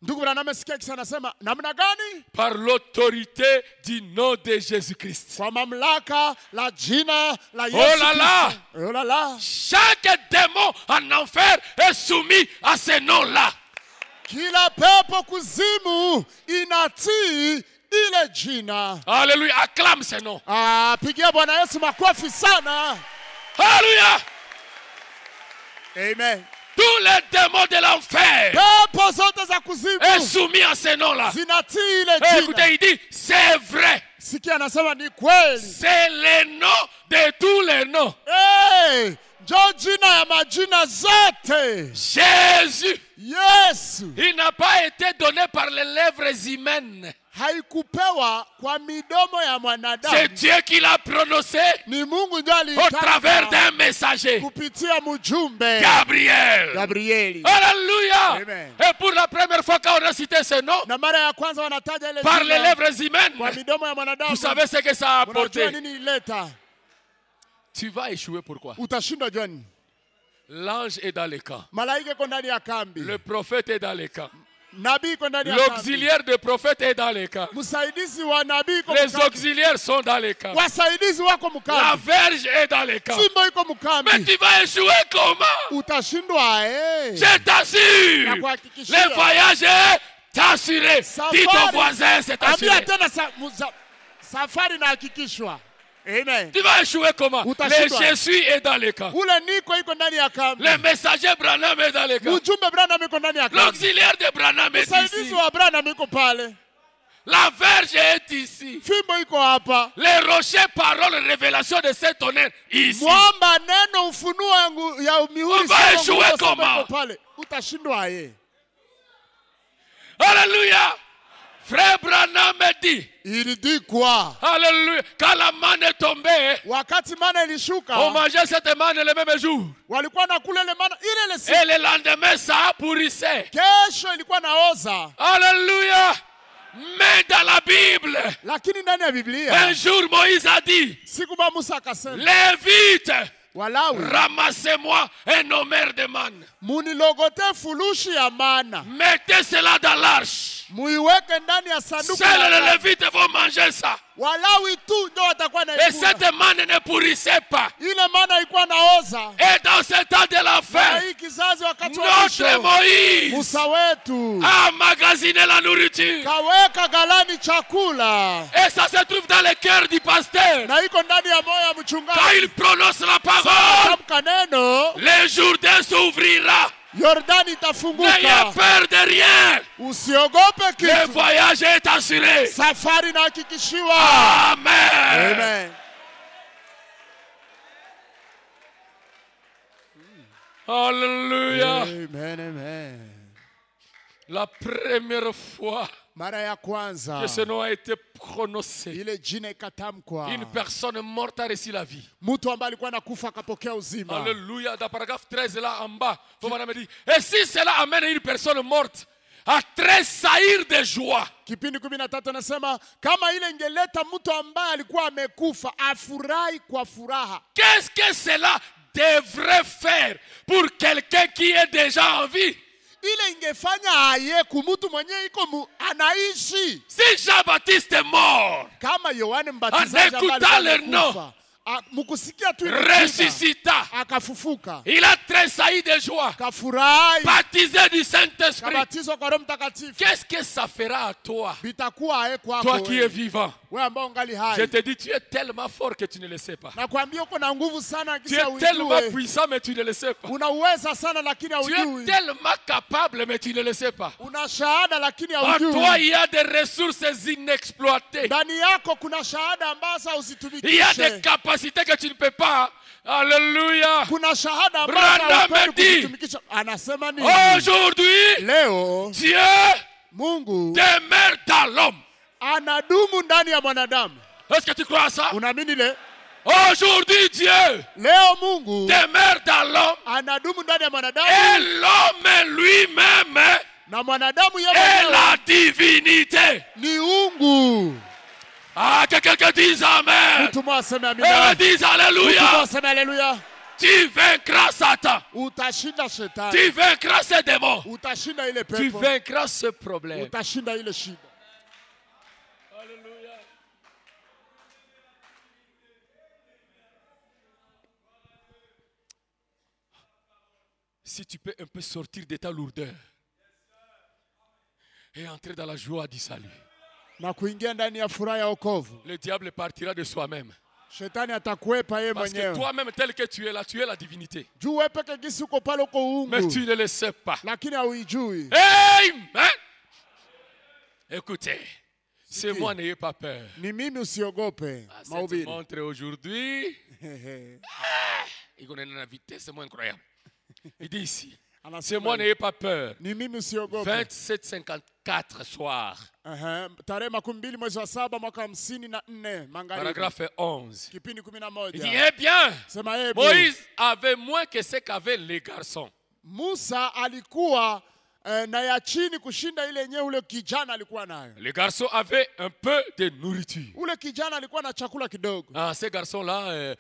Ndugu Branham sikia kisa anasema namna gani? Par l'autorité du nom de Jésus-Christ. Kwa mamlaka la jina la Yesu Oh là là! Kristo. Oh là là! Chaque démon en enfer est soumis à ce nom-là. Kila pepo kuzimu inatii ile jina. Alléluia. Acclame ce nom. Pigia Bwana Yesu makofi sana. Alléluia. Amen. Tous les démons de l'enfer Pepo zote za sont kuzimu soumis à ce nom-là. zinatii ile Et jina. écoutez, il dit, c'est vrai. Sikia anasema ni kweli. C'est le nom de tous les noms. Hey, njo jina ya majina zote. Jésus, Yesu il n'a pas été donné par les lèvres humaines. haikupewa kwa midomo ya C'est mwanadamu. Dieu qui l'a prononcé Ni Mungu ndio au travers alitamka d'un messager, kupitia mjumbe Gabriel. Gabrieli. Alléluia. Amen. Et pour la première fois quand on a cité ce nom, Na mara ya kwanza wanataja ile par les jina lèvres humaines, kwa midomo ya mwanadamu. vous savez ce que ça a Unajua apporté. nini ileta? Tu vas échouer, pourquoi? Utashindwa John. L'ange est dans les camps. Malaika iko ndani ya kambi. Le prophète est dans les camps. Nabii iko ndani ya kambi. L'auxiliaire du prophète est dans les camps. Msaidizi wa nabii iko Les mkambi. auxiliaires sont dans les camps. Wasaidizi wako La mkambi. verge est dans les camps. Fimbo iko Mais mkambi. tu vas échouer comment? Utashindwa eh. Je t'assure. Nakuhakikishia. Le voyage est assuré. Dis ton voisin, c'est Ambia assuré. tena safari inahakikishwa. Amen. Tu vas échouer comment? Le Utashindwa. Jésus est dans les camps. Ule niko iko ndani ya kambi. Le messager Branham est dans les camps. Ujumbe Branham iko ndani ya kambi. L'auxiliaire de Branham est Msaidizi ici. wa Branham iko pale. La verge est ici. Fimbo iko hapa. Les rochers, paroles, révélations de cet honneur ici. Mwamba neno ufunuo yangu ya mihuri Uva saba échouer nguzo saba comment? iko pale. Utashindwa ye. Alléluia. Frère Branham dit. Il dit quoi? Alléluia. Quand la manne est tombée, Wakati mana ilishuka, on mangeait cette manne le même jour. walikuwa nakula ile mana ile siku. Et le lendemain, ça pourrissait. Kesho ilikuwa naoza. Alléluia. Mais dans la Bible, Lakini ndani ya un Biblia, jour Moïse a dit, siku ba Musa akasema, Lévite, Walawi, ramassez-moi un homère de manne. munilogote furushi ya mana. Mettez cela dans l'arche. Muiweke ndani ya sanduku. Seuls la les agano. Lévites vont manger ça. Walawi tu ndio watakuwa na Et cette manne ne pourrissait pas. ile mana ilikuwa naoza. Et dans ce temps de la fin, Hii kizazi wakati wa notre mwisho, Moïse Musa wetu a emmagasiné la nourriture. kaweka galani chakula. Et ça se trouve dans le cœur du pasteur. Na iko ndani ya moyo wa Quand mchungaji. il prononce la parole, Tamka neno, le Jourdain s'ouvrira. Yordani N'ayez itafunguka. peur de rien. Usiogope Le kitu. voyage est assuré. Safari inahakikishiwa. Amen. Amen. Alléluia. Amen, amen. La première fois Mara ya kwanza que ce nom a été prononcé, ile jina ikatamkwa, une personne morte a reçu la vie. mtu ambaye alikuwa anakufa akapokea uzima. Alléluia. Dans paragraphe 13 là en bas, Fomana me dit, et si cela amène une personne morte à tressaillir de joie, Kipindi 13 anasema kama ile ingeleta mtu ambaye alikuwa amekufa afurahi kwa furaha. qu'est-ce que cela devrait faire pour quelqu'un qui est déjà en vie? Ile ingefanya aye kumutu mwenye iko anaishi. Si Jean-Baptiste est mort, Kama Yohane Mbatizaji En écoutant le amekufa, mkusikia tu ile ressuscita, akafufuka, il a tressailli de joie, kafurahi, baptisé du Saint-Esprit. kabatizwa kwa Roho Mtakatifu. Qu'est-ce que ça fera à toi, Bitakuwa aye kwako toi qui es vivant? wewe ambao ungali Je hai. te dis, tu es tellement fort que tu ne le sais pas. Nakwambia uko na nguvu sana Tu kisa es tellement ujue. puissant, mais tu ne le sais pas. Unaweza sana lakini Tu es haujui. tellement capable, mais tu ne le sais pas. Una shahada lakini En toi, haujui. il y a des ressources inexploitées. Ndani yako kuna shahada ambazo Il y a des uzitumikishe. capacités que tu ne peux pas. Alléluia. Kuna shahada Branham ambazo haupendi dit, kuzitumikisha. Anasema nini? Aujourd'hui, Leo Dieu Mungu demeure dans l'homme. anadumu ndani ya mwanadamu. Est-ce que tu crois à ça? Unaamini le? Aujourd'hui, Dieu Leo Mungu demeure dans l'homme. anadumu ndani ya Et mwanadamu l'homme lui-même na mwanadamu yeye est mwenyewe la divinité. ni ungu. Ah, que quelqu'un dise Amen. Mtu mmoja aseme Et amina. dise Mtu mmoja Alléluia. aseme haleluya. Tu vaincras Satan. Utashinda shetani. Tu vaincras ces démons. Utashinda ile Tu pepo. vaincras ce problème. Utashinda ile shida. Alléluia. Si tu peux un peu sortir de ta lourdeur et entrer dans la joie du salut, Na kuingia ndani ya furaha ya wokovu. le diable partira de soi-même. Shetani atakuepa yeye Parce que mwenyewe. toi-même, tel que tu es là, tu es la divinité. Juu wewe peke gisi uko pale uko Mais ungu. tu ne le sais pas. Lakini hauijui. Amen. Écoutez, c'est moi, n'ayez pas peur. Ni mimi usiogope. Cette Mahubiri. montre aujourd'hui, il connaît une vitesse moins incroyable. Il dit ici, c'est Anasema moi, n'ayez pas peur. ni mimi usiogope. 27:54 soir, Tarehe 12 mwezi wa 7 mwaka 54 magharibi. paragraphe 11. Kipindi Il dit, 11. eh bien, Sema hebu. Moïse avait moins que ce qu'avaient les garçons. Musa alikuwa na ya chini kushinda ile yenyewe ule kijana alikuwa nayo. Les garçons avaient un peu de nourriture. Ule kijana alikuwa na chakula kidogo. Ah, ces garçons-là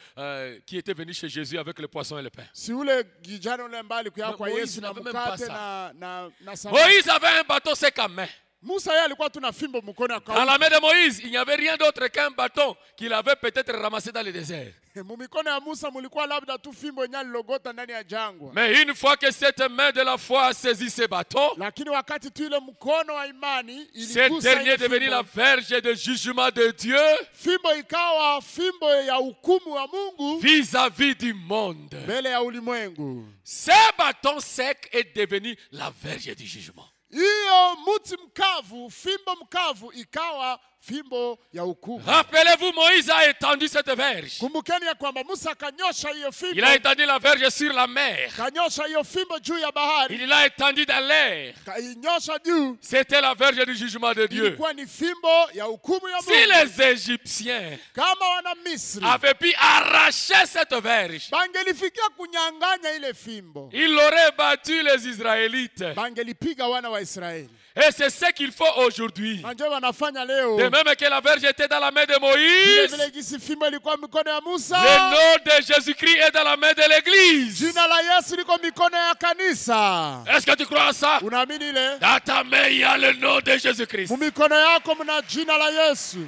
qui étaient venus chez Jésus avec le poisson et le pain. Si ule kijana ule ambaye alikuwa kwa Moïse Yesu na n'avait même pas mkate ça. na samaki. Moïse avait un bâton sec à main. Musa yeye alikuwa tu na fimbo mkono Dans la akawa. main de Moïse, il n'y avait rien d'autre qu'un bâton qu'il avait peut-être ramassé dans le désert. Mumikono ya Musa mulikuwa labda tu fimbo yenyewe alilogota ndani ya jangwa. Mais une fois que cette main de la foi a saisi ce bâton, Lakini wakati tu ile mkono wa imani ce iligusa dernier ile est devenu la fimbo, verge de jugement de Dieu fimbo ikawa fimbo ya hukumu wa Mungu vis-à-vis du monde. mbele ya ulimwengu. Ce bâton sec est devenu la verge du jugement. Hiyo mti mkavu, fimbo mkavu ikawa fimbo ya hukumu. Rappelez-vous, Moïse a étendu cette verge. Kumbukeni ya kwamba Musa akanyosha hiyo fimbo, Il a étendu la verge sur la mer. kanyosha hiyo fimbo juu ya bahari, Il l'a étendu dans l'air. kainyosha juu. C'était la verge du jugement de Dieu. Ilikuwa ni fimbo ya hukumu ya Si Mungu. les Égyptiens Kama wana Misri avaient pu arracher cette verge, bangelifikia kunyang'anya ile fimbo, ils auraient battu les Israélites. bangelipiga wana wa Israeli. Et c'est ce qu'il faut aujourd'hui. Na ndio wanafanya leo. De même que la verge était dans la main de Vile Moïse, vile gisi fimbo ilikuwa mikono ya Musa, le nom de Jésus-Christ est dans la main de l'Église. jina la Yesu liko mikono ya kanisa. Est-ce que tu crois à ça? Unaamini ile? Dans ta main, il y a le nom de Jésus-Christ. Mumikono yako mna jina la Yesu.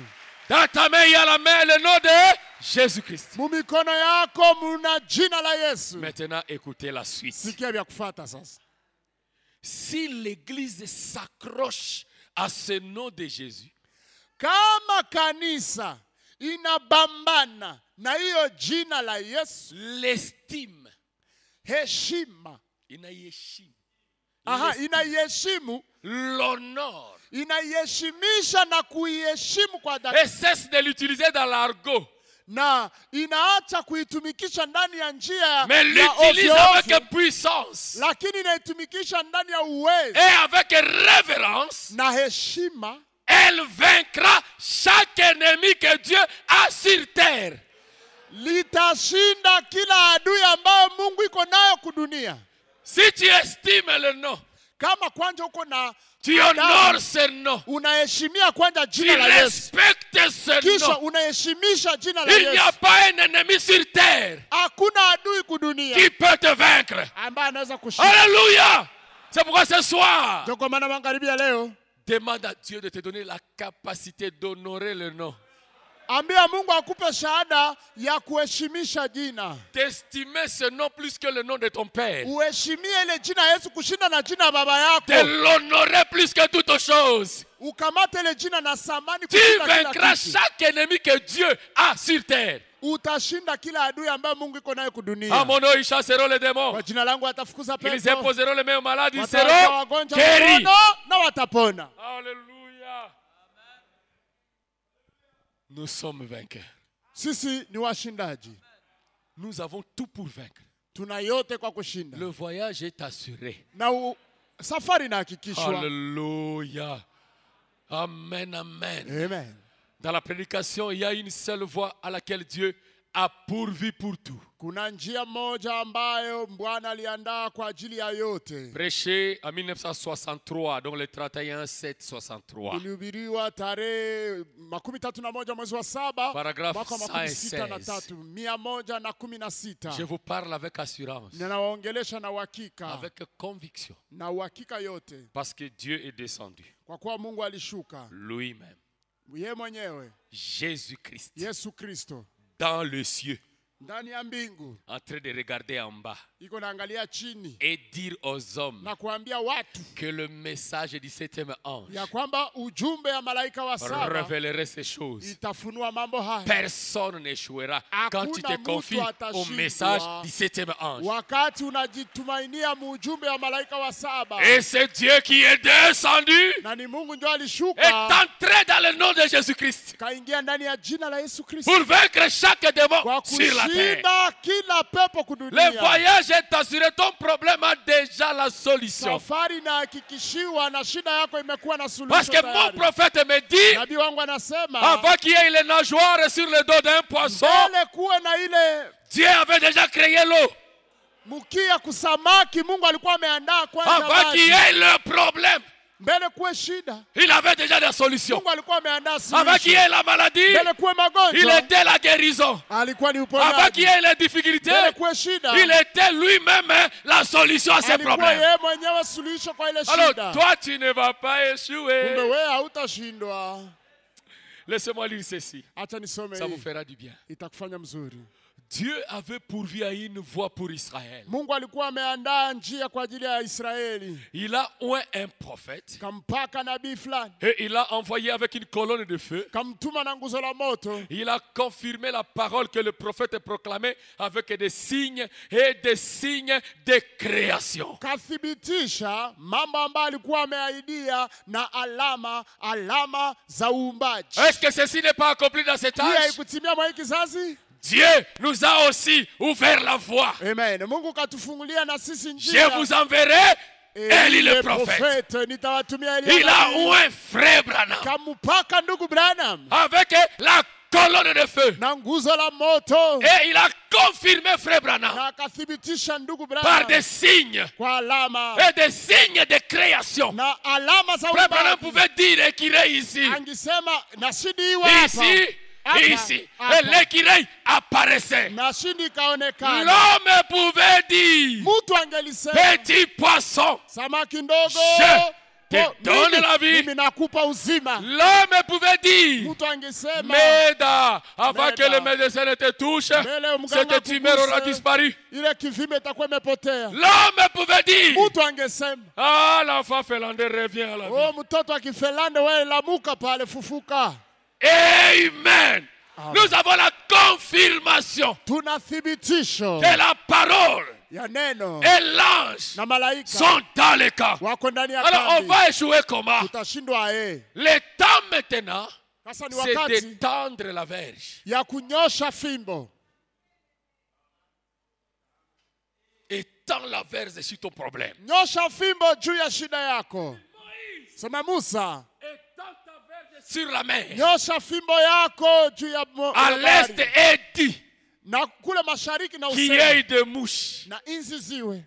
Dans ta main, il y a la main, le nom de Jésus-Christ. Mumikono yako muna jina la Yesu. Maintenant, écoutez la suite. Sikia vya kufuata sasa. Si l'église s'accroche à ce nom de Jésus, kama kanisa inabambana na hiyo jina la Yesu, l'estime, heshima, inaiheshimu, l'honneur, inaiheshimisha na kuiheshimu kwa dhati, et cesse de l'utiliser dans l'argot, na inaacha kuitumikisha ndani ya njia mais ya l'utilise ovyo avec ovyo, puissance lakini inaitumikisha ndani ya uwezo et avec révérence. na heshima. Elle vaincra chaque ennemi que Dieu a sur terre. Litashinda kila adui ambayo Mungu iko nayo kudunia. Si tu estimes le nom, Kama kwanja uko na tu honores ce nom, unaheshimia kwanja tu jina la Yesu, respectes ce kisha nom, unaheshimisha jina la il n'y a Yesu, pas un ennemi sur terre hakuna adui kudunia qui peut te vaincre. ambaye anaweza kushinda. Alléluia. C'est pourquoi ce soir, Ndio kwa maana magharibi ya leo demande à Dieu de te donner la capacité d'honorer le nom, ambia Mungu akupe shahada ya kuheshimisha jina. d'estimer ce nom plus que le nom de ton père, Uheshimie ile jina Yesu kushinda na jina baba de yako. l'honorer plus que toute chose. Ukamate ile jina na samani Tu kushinda kila vaincras kitu. chaque ennemi que Dieu a sur terre. Utashinda kila adui ambaye Mungu iko naye kudunia. À mon nom, ils chasseront les démons. Kwa jina langu watafukuza Ils pepo, imposeront les mains aux malades, ils wataweka seront wagonjwa guéris. mikono na watapona. Alléluia. Nous sommes vainqueurs. Sisi ni washindaji. Nous avons tout pour vaincre. Tuna yote kwa kushinda. Le voyage est assuré. Na safari inahakikishwa. Alléluia. Amen, amen. Amen. Dans la prédication, il y a une seule voie à laquelle Dieu a pourvu pour tout. Kuna njia moja ambayo Bwana aliandaa kwa ajili ya yote. Prêché en 1963, donc le 31/7/63. Ilihubiriwa tarehe 31 mwezi wa 7 Paragraphe mwaka 116. 116. Je vous parle avec assurance, Ninawaongelesha na uhakika. avec conviction, Na uhakika yote. parce que Dieu est descendu Kwa kuwa Mungu alishuka. lui-même, Yeye mwenyewe. Jésus-Christ, Yesu Kristo. dans le cieux, Ndani ya mbingu. en train de regarder en bas Iko naangalia chini. et dire aux hommes Na kuambia watu. que le message du 7e ange Ya kwamba ujumbe ya malaika wa 7 révélerait ces choses. itafunua mambo haya. Personne n'échouera quand tu te Hakuna confies mtu au atashindwa message du 7e ange. wakati unajitumainia ujumbe wa malaika wa 7. Et c'est Dieu qui est descendu, Na ni Mungu ndio est alishuka entré dans le nom de Jésus-Christ kaingia ndani ya jina la Yesu Kristo pour vaincre chaque démon kwa sur la terre. kushinda kila pepo Le kudunia. voyage est assuré, ton problème a déjà la solution. Safari inahakikishiwa na shida yako imekuwa na Parce suluhisho que mon tayari. prophète me dit, Nabii wangu anasema avant qu'il y ait les nageoires sur le dos d'un poisson, mbele kuwe na ile Dieu avait déjà créé l'eau. mkia kusamaki, Mungu alikuwa ameandaa kwanza Avant qu'il y maji. ait le problème, Mbele kuwe shida, il avait déjà des solutions. Mungu alikuwa ameandaa Avant qu'il y suluhisho. ait la maladie, Mbele kuwe il magonjwa, était la guérison. alikuwa ni Avant qu'il y uponyaji. ait les difficultés, Mbele kuwe shida, il était lui-même la solution à ces alikuwa problèmes. yeye mwenyewe suluhisho kwa ile Alors shida. toi, tu ne vas pas Kumbe échouer. wewe hautashindwa. Laissez-moi lire ceci. Acha nisome Ça vous hii, fera du bien. itakufanya mzuri. Dieu avait pourvu à une voie pour Israël. Mungu alikuwa ameandaa njia kwa ajili ya Israeli. Il a oint un prophète Kampaka nabii fulani, et il a envoyé avec une colonne de feu. kamtuma na nguzo la moto. Il a confirmé la parole que le prophète proclamait avec des signes et des signes de création. Kathibitisha mambo ambayo alikuwa ameahidia na alama za uumbaji. Est-ce que ceci n'est pas accompli dans cet Hii âge? haikutimia mwa hii kizazi? Dieu nous a aussi ouvert la voie. Amen. Mungu katufungulia na sisi Je njia. vous enverrai Élie le prophète. Nitawatumia Il Elia a nabii. oint frère Branham Kampaka ndugu Branham avec la colonne de feu. na nguzo la moto. Et il a confirmé frère Branham Na akathibitisha ndugu par Branham des signes kwa alama et des signes de création. na alama za Frère Branham uumbaji. pouvait dire écureuil ici, Angisema nashindi iwe hapa. ici, Hapa, ici. hapa. Et l'écureuil apparaissait. Nashindi ikaonekana. L'homme pouvait dire, Mtu angelisema petit poisson, samaki ndogo, je te donne la vie. Mimi nakupa uzima. L'homme pouvait dire, Mtu angesema, Meda, avant Meda, que le médecin ne te touche, cette tumeur aura disparu. Ile kivimbe itakuwa imepotea. L'homme pouvait dire, Mtu angesema, ah, l'enfant finlandais revient à la vie. oh, mtoto wa Kifinlande wewe lamuka pale, fufuka. Amen. Nous avons la confirmation Tunathibitisho que la parole ya neno et l'ange na malaika sont dans les camps. wako ndani ya Alors on kambi. va échouer comment? Tutashindwa Le temps maintenant, Sasa ni c'est wakati d'étendre la verge. ya kunyosha fimbo. Étends la verge sur ton problème. Nyosha fimbo juu ya shida yako. Sema Musa, Étends ta verge sur la mer. nyosha fimbo yako juu ya À l'est est dit na kule mashariki na qu'il y usemi ait des mouches. na inzi ziwe.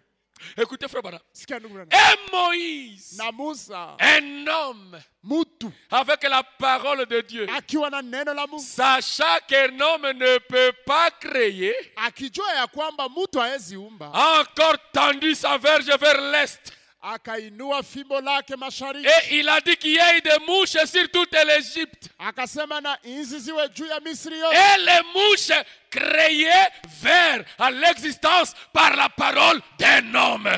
Écoutez, frère Bana. Sikia ndugu Branham. Et Moïse, Na Musa, un homme, mutu avec la parole de Dieu, akiwa na neno la Mungu, sachant qu'un homme ne peut pas créer, akijua ya kwamba mutu haezi umba, a encore tendu sa verge vers l'est. akainua fimbo lake mashariki, Et il a dit qu'il y ait des mouches sur toute l'Égypte. akasema na inzi ziwe juu ya Misri yote. Et les mouches créées vers à l'existence par la parole d'un homme.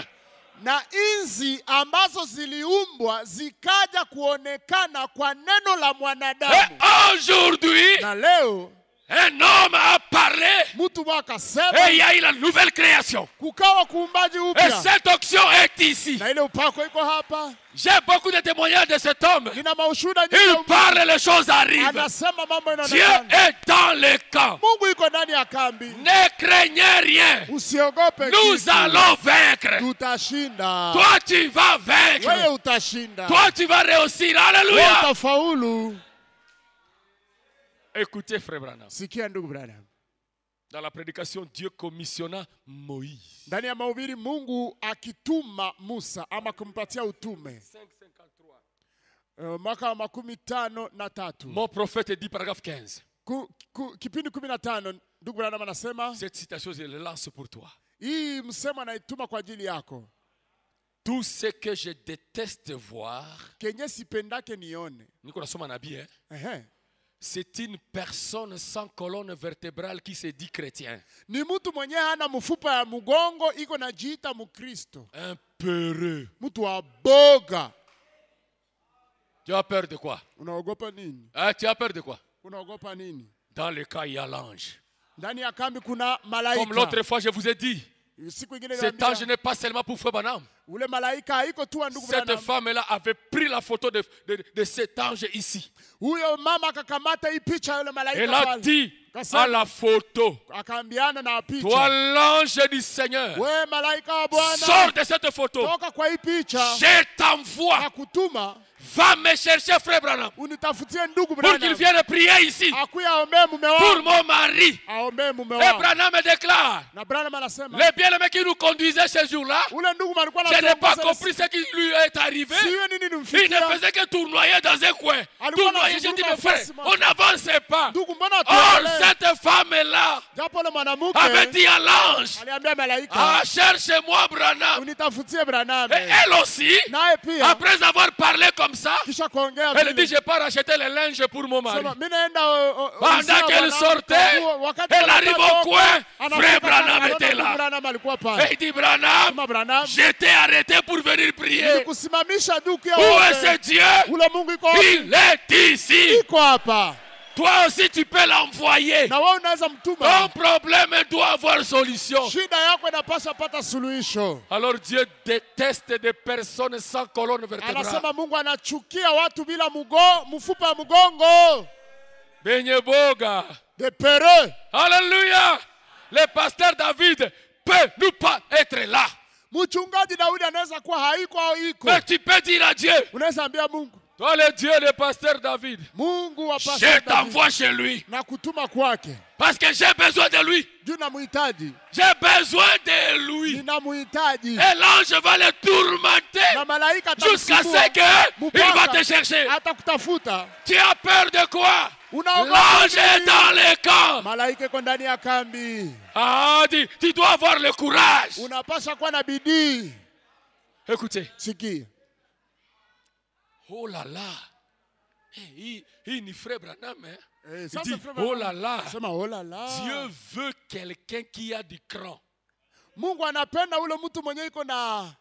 Na inzi ambazo ziliumbwa zikaja kuonekana kwa neno la Et mwanadamu. aujourd'hui, Na leo un homme a parlé mtu et akasema il y a eu la nouvelle création. kukawa kuumbaji Et upya. cette onction est ici. Na ile upako iko hapa. J'ai beaucoup de témoignages de cet homme. Nina maushuhuda Il nyingi. parle, les choses arrivent. Anasema mambo Dieu yanaonekana. est dans le camp. Mungu iko ndani ya kambi. Ne craignez rien. Usiogope Nous kitu. allons vaincre. Tutashinda. Toi, tu vas Wewe vaincre. utashinda. Toi, tu vas réussir. Wewe Alléluia. utafaulu. Écoutez, frère Branham. Sikia ndugu Branham. Dans la prédication, Dieu commissionna Moïse. Ndani ya mahubiri Mungu akituma Musa ama kumpatia utume. Mwaka wa 53. Mon prophète dit, paragraphe 15. Kipindi 15 ndugu Branham anasema Cette citation, je la lance pour toi. hii msemo anaituma kwa ajili yako. Tout ce que je déteste voir, Kenye sipendake nione. Nicolas Sommanabi, Ehe. c'est une personne sans colonne vertébrale qui se dit chrétien. Ni mtu mwenye hana mfupa ya mgongo iko najiita Mkristo. Un peureux. Mtu wa boga. Tu as peur de quoi? Unaogopa nini? Hein, tu as peur de quoi? Unaogopa nini? Dans le cas, il y a l'ange. Ndani ya kambi kuna malaika. Comme l'autre fois, je vous ai dit, Siku ingine cet ange n'est pas seulement pour Frère Branham. ule malaika haiko tu ndugu Cette Branham. femme-là avait pris la photo de cet ange ici. Huyo mama akakamata hii picha yule malaika Elle a pale. dit Kasema, à la photo, akaambiana na picha. toi l'ange du Seigneur, We malaika wa Bwana. sors de cette photo. Toka kwa hii picha. Je t'envoie. Akutuma Va me chercher Frère Branham unitafutie ndugu pour qu'il Branham. vienne prier ici Akuya aombee mume pour wangu. mon mari. Aombee mume Et wangu. Branham me déclare, Na Branham anasema les bien-aimés qui nous conduisaient ce jour-là, ule ndugu alikuwa je n'ai pas anatuongoza compris ce qui lui est arrivé. siwe nini Il ne nimfikia. faisait que tournoyer dans un coin. Alikuwa Tournoyer, j'ai dit, anazunguka mes frères, fasi moja. on n'avançait pas. Ndugu mbona Or, tuendelee? cette femme-là Japo ule mwanamke avait dit à l'ange, aliambia malaika ah, cherche-moi Branham. unitafutie Branham. Et elle aussi, Naye pia après avoir parlé comme ça, kisha kuongea elle dit, vile. je pars acheter les linges pour mon mari. Sema, mimi naenda Pendant qu'elle sortait, elle arrive au coin, Frère Branham était là. Branham alikuwa Et pale. il dit, Branham, Sema Branham, j'étais arrêté pour venir prier. nilikusimamisha duku ya Où est wote. ce Dieu? Ule Mungu iko wapi? Il est ici. Iko hapa. Toi aussi, tu peux l'envoyer. Na wewe unaweza Ton mtuma. problème doit avoir solution. Shida yako inapaswa pata suluhisho. Alors Dieu déteste des personnes sans colonne vertébrale. Anasema Mungu anachukia watu bila mfupa ya mgongo. Benye boga. De pere. Alléluia. Le pasteur David peut nous pas être là. Mchungaji Daudi anaweza kuwa haiko au iko. Mais tu peux dire à Dieu, Unaweza ambia Mungu, toi le Dieu, le pasteur David, Mungu wa je pastor David t'envoie chez lui. na kutuma kwake. Parce que j'ai besoin de lui. Juu namuhitaji. J'ai besoin de lui. Ninamuhitaji. Et l'ange va le tourmenter Na malaika jusqu'à atakusumbua. ce qu'il va te chercher. Atakutafuta. Tu as peur de quoi? Unaogopa L'ange est nini? dans les camps. Malaika iko ndani ya kambi. Ah, tu dois avoir le courage. Unapasha kuwa na bidii. Écoutez, Sikia. Oh là là. Hey, il ni frère Branham. Hein? Il dit, oh là là. Oh là là. Dieu veut quelqu'un qui a du cran. Mungu anapenda ule mtu mwenye iko na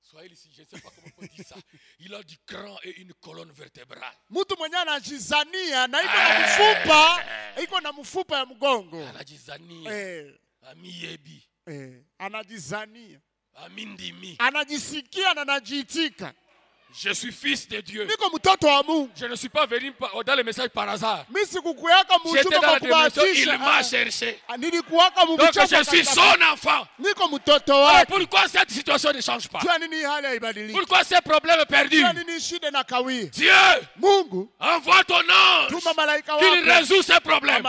Swahili ici, je ne sais pas comment on dit ça. Il a du cran et une colonne vertébrale. Mtu mwenye anajizania na iko na mfupa, iko na mfupa ya mgongo. Anajizania. Amiyebi. Anajizania. Amindimi. Anajisikia na anajiitika. Je suis fils de Dieu. Niko mtoto wa Mungu. Je ne suis pas venu dans le message par hasard. Mimi sikukuyaka J'étais dans la dimension, il m'a cherché. Nilikuwaka Donc je suis son enfant. Niko mtoto wake. Pourquoi cette situation ne change pas? Pourquoi ces problèmes perdus? Dieu, Mungu, envoie ton ange qu'il résout ces problèmes.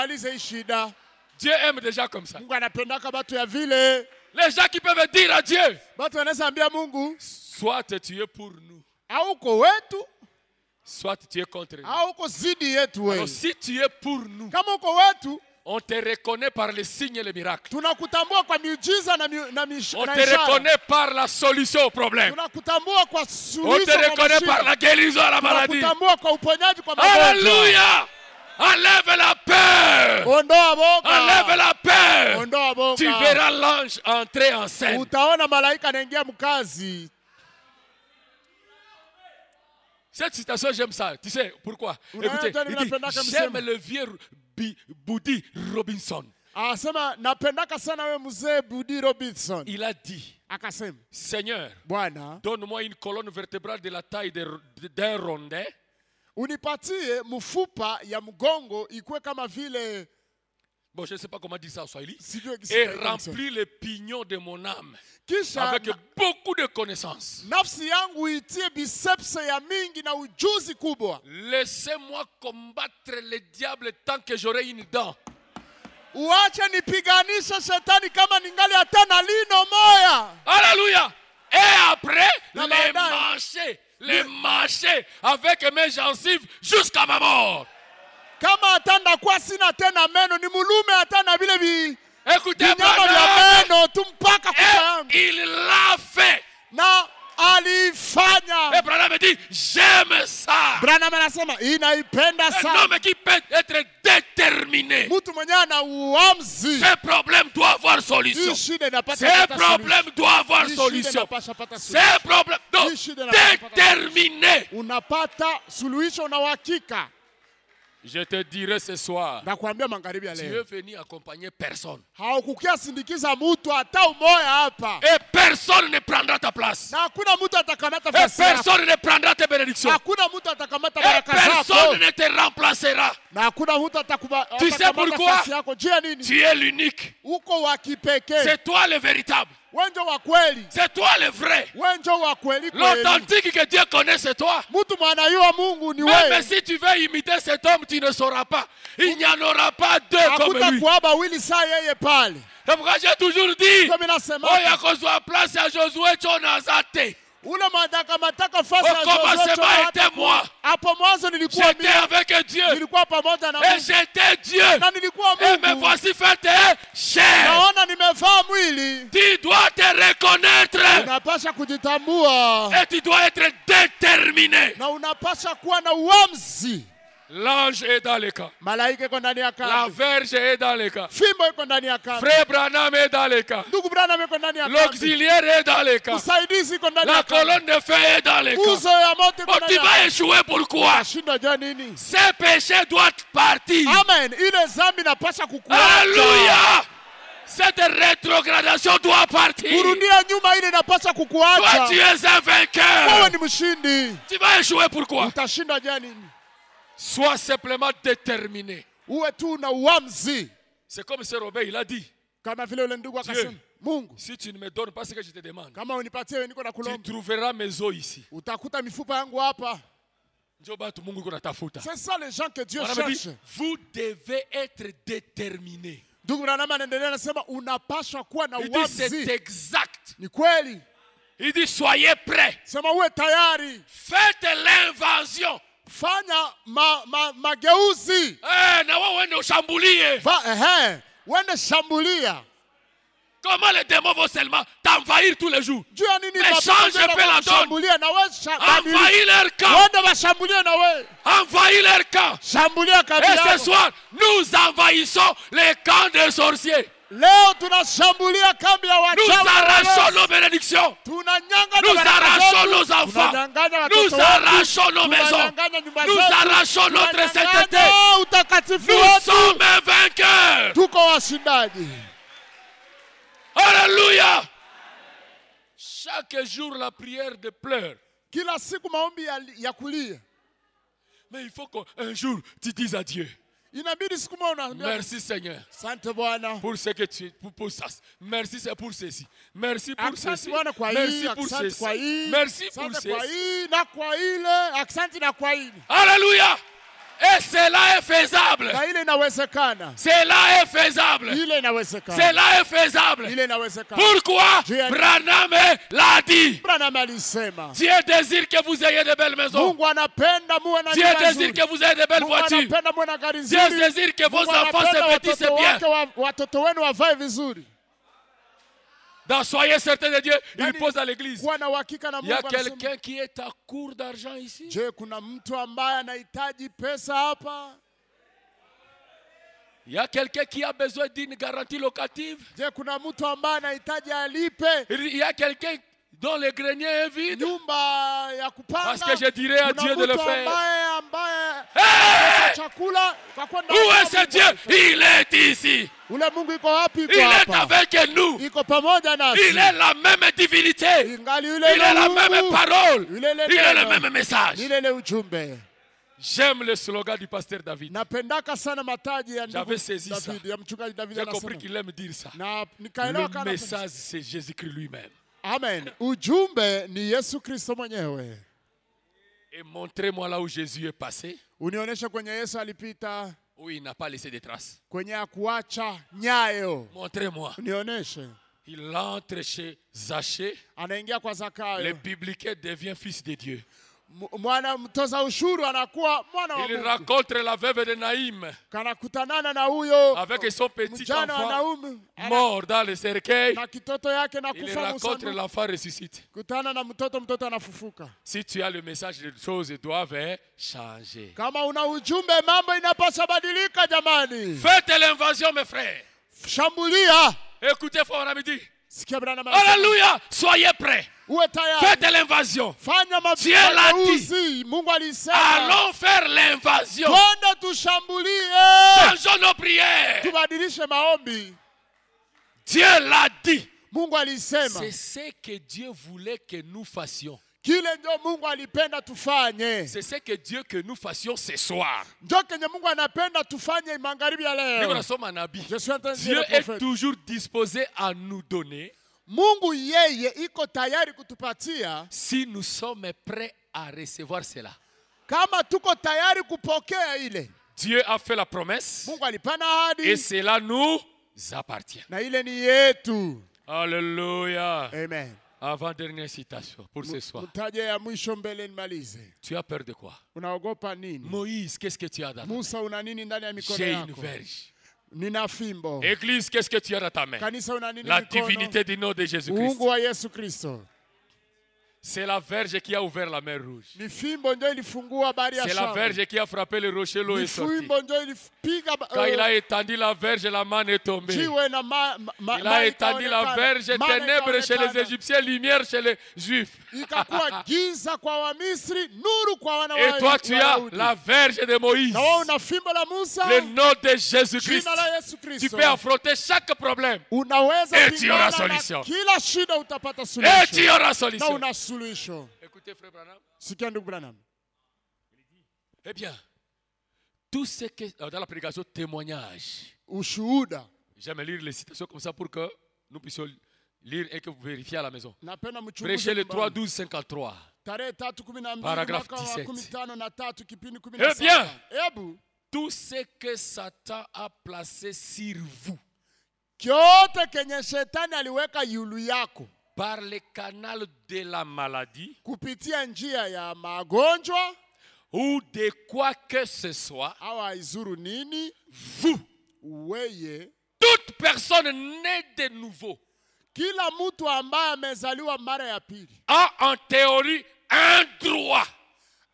Dieu aime des gens comme ça. Les gens qui peuvent dire à Dieu, soit tu es pour nous, soit tu es contre nous. Alors si tu es pour nous, on te reconnaît par les signes et les miracles. On te reconnaît par la solution au problème. On te reconnaît par la guérison à la maladie. Alléluia! Enlève la peur. Enlève la peur. Tu verras l'ange entrer en scène. Cette citation, j'aime ça. Tu sais pourquoi? Écoutez, il dit, j'aime le vieux Buddy Robinson. Il a dit, Seigneur, donne-moi une colonne vertébrale de la taille d'un rondin. Unipatie mfupa ya mgongo ikuwe kama vile, bon, je ne sais pas comment dire ça en Swahili, et remplis le pignon de mon âme avec beaucoup de connaissances. Nafsi yangu itie bicepse ya mingi na ujuzi kubwa. Laissez-moi combattre le diable tant que j'aurai une dent. Uache nipiganisha shetani kama ningali hata na lino moya. Alléluia. Et après, les marcher avec mes gencives jusqu'à ma mort. Kama atanda kwa sina tena meno ni mulume atana vile vi. Écoutez-moi, il l'a fait. Na alifanya. Et Branham me dit, j'aime ça. Branham anasema inaipenda sana. Un homme qui peut être déterminé. Mtu mwenye ana uamuzi. Ce problème doit avoir solution. Ce problème doit avoir solution. Ce problème doit déterminé. Unapata suluhisho na uhakika. Je te dirai ce soir, tu es venu accompagner personne. Et personne ne prendra ta place. Et personne ne prendra tes bénédictions. Et personne ne te remplacera. Tu sais pourquoi? Tu es l'unique. C'est toi le véritable. C'est toi le vrai. L'authentique que Dieu connaît, c'est toi. Même si tu veux imiter cet homme, tu ne sauras pas. Il n'y en aura pas deux comme lui. C'est pourquoi j'ai toujours dit, oh, ya kozwa place à Josué Chonazate. Au commencement était moi. J'étais avec Dieu. Et j'étais Dieu. Et me voici fait chair. Tu dois te reconnaître. Et tu dois être déterminé. L'ange est dans le camp. La verge est dans le camp. Frère Branham est dans le camp. L'auxiliaire est dans le camp. La colonne de feu est dans le camp. Oh, tu vas échouer, pourquoi? Ces péchés doivent partir. Amen. Alléluia. Cette rétrogradation doit partir. Toi, tu es un vainqueur. Tu vas échouer, pourquoi? Sois simplement déterminé. C'est comme ce Robert, il a dit, Dieu, si tu ne me donnes pas ce que je te demande, tu trouveras mes os ici. C'est ça les gens que Dieu cherche. Vous devez être déterminés. Il dit c'est exact. Il dit soyez prêts. Faites l'invasion. Fanya mageuzi. Na wewe uende ushambulie. Wende shambulia. Comment les démons vont seulement t'envahir tous les jours? Mais change un peu la donne. Envahis leur camp. Envahis leur camp. Et ce soir, nous envahissons les camps des sorciers. Nous arrachons nos bénédictions. Nous arrachons nos enfants. Nous arrachons nos maisons. Nous arrachons notre sainteté. Nous sommes vainqueurs. Alléluia. Chaque jour la prière de pleurs. Mais il faut qu'un jour tu dises à Dieu: merci Seigneur pour ce que tu pour ça. Merci pour ceci. Merci pour ceci. Merci pour ceci. Merci pour ceci. Alléluia. Et cela est faisable. Cela est faisable. Cela est faisable. Pourquoi? Branham l'a dit. Dieu désire que vous ayez de belles maisons. Dieu désire que vous ayez de belles voitures. Dieu désire que vos enfants se vêtissent bien. Donc soyez certains de Dieu, il pose à l'église. Il y a quelqu'un qui est à court d'argent ici. Il y a quelqu'un qui a besoin d'une garantie locative. Il y a quelqu'un dont le grenier est vide. Parce que je dirais à Dieu de le faire. Hey! Où est ce Dieu? Il est ici. Il est avec nous. Il est la même divinité. Il est la même parole. Il est le même message. J'aime le slogan du pasteur David. J'avais saisi ça. J'ai compris qu'il aime dire ça. Le message, c'est Jésus-Christ lui-même. Amen. Ujumbe ni Yesu Kristo mwenyewe. Et montrez-moi là où Jésus est passé. Unionyeshe kwenye Yesu alipita. Où il n'a pas laissé de traces. Kwenye akuacha nyayo. Montrez-moi. Unionyeshe. Il entre chez Zachée. Anaingia kwa Zakayo. Le biblique devient fils de Dieu. Mwana mtoza ushuru anakuwa mwana wa Mungu. Il rencontre la veuve de Naïm. Kanakutanana na huyo avec son petit enfant mort dans le cercueil. Na kitoto yake na il kufa rencontre l'enfant ressuscité. Kutana na mtoto anafufuka. Si tu as le message, les choses doivent changer. Kama una ujumbe mambo inapaswa badilika jamani. Faites l'invasion mes frères. Shambulia. Écoutez fort mon ami dit. Alléluia, soyez prêts. Faites l'invasion. Dieu l'a dit. Allons faire l'invasion. Changeons nos prières. Dieu l'a dit. C'est ce que Dieu voulait que nous fassions. C'est ce que Dieu que nous fassions ce soir. Dieu est toujours disposé à nous donner. Si nous sommes prêts à recevoir cela. Dieu a fait la promesse. Et cela nous appartient. Alléluia. Amen. Avant-dernière citation pour ce soir. Tu as peur de quoi? Moïse, qu'est-ce que tu as dans ta main? J'ai une verge. Église, qu'est-ce que tu as dans ta main? La divinité du nom de Jésus-Christ. C'est la verge qui a ouvert la mer Rouge. C'est la verge qui a frappé le rocher, l'eau est sortie. Quand il a étendu la verge, la manne est tombée. Il a étendu la verge, ténèbres chez les Égyptiens, lumière chez les Juifs. Et toi, tu as la verge de Moïse. Le nom de Jésus-Christ. Tu peux affronter chaque problème. Et tu auras solution. Et tu auras solution. Écoutez, frère Branham. Eh bien, tout ce que dans la prédication témoignage. J'aime lire les citations comme ça pour que nous puissions lire et que vous vérifiez à la maison. Prêchez le 3, 12, 53. Paragraphe 17. Eh bien, tout ce que Satan a placé sur vous par le canal de la maladie ou de quoi que ce soit, vous, toute personne née de nouveau, kila mtu ambaye amezaliwa mara ya pili a en théorie un droit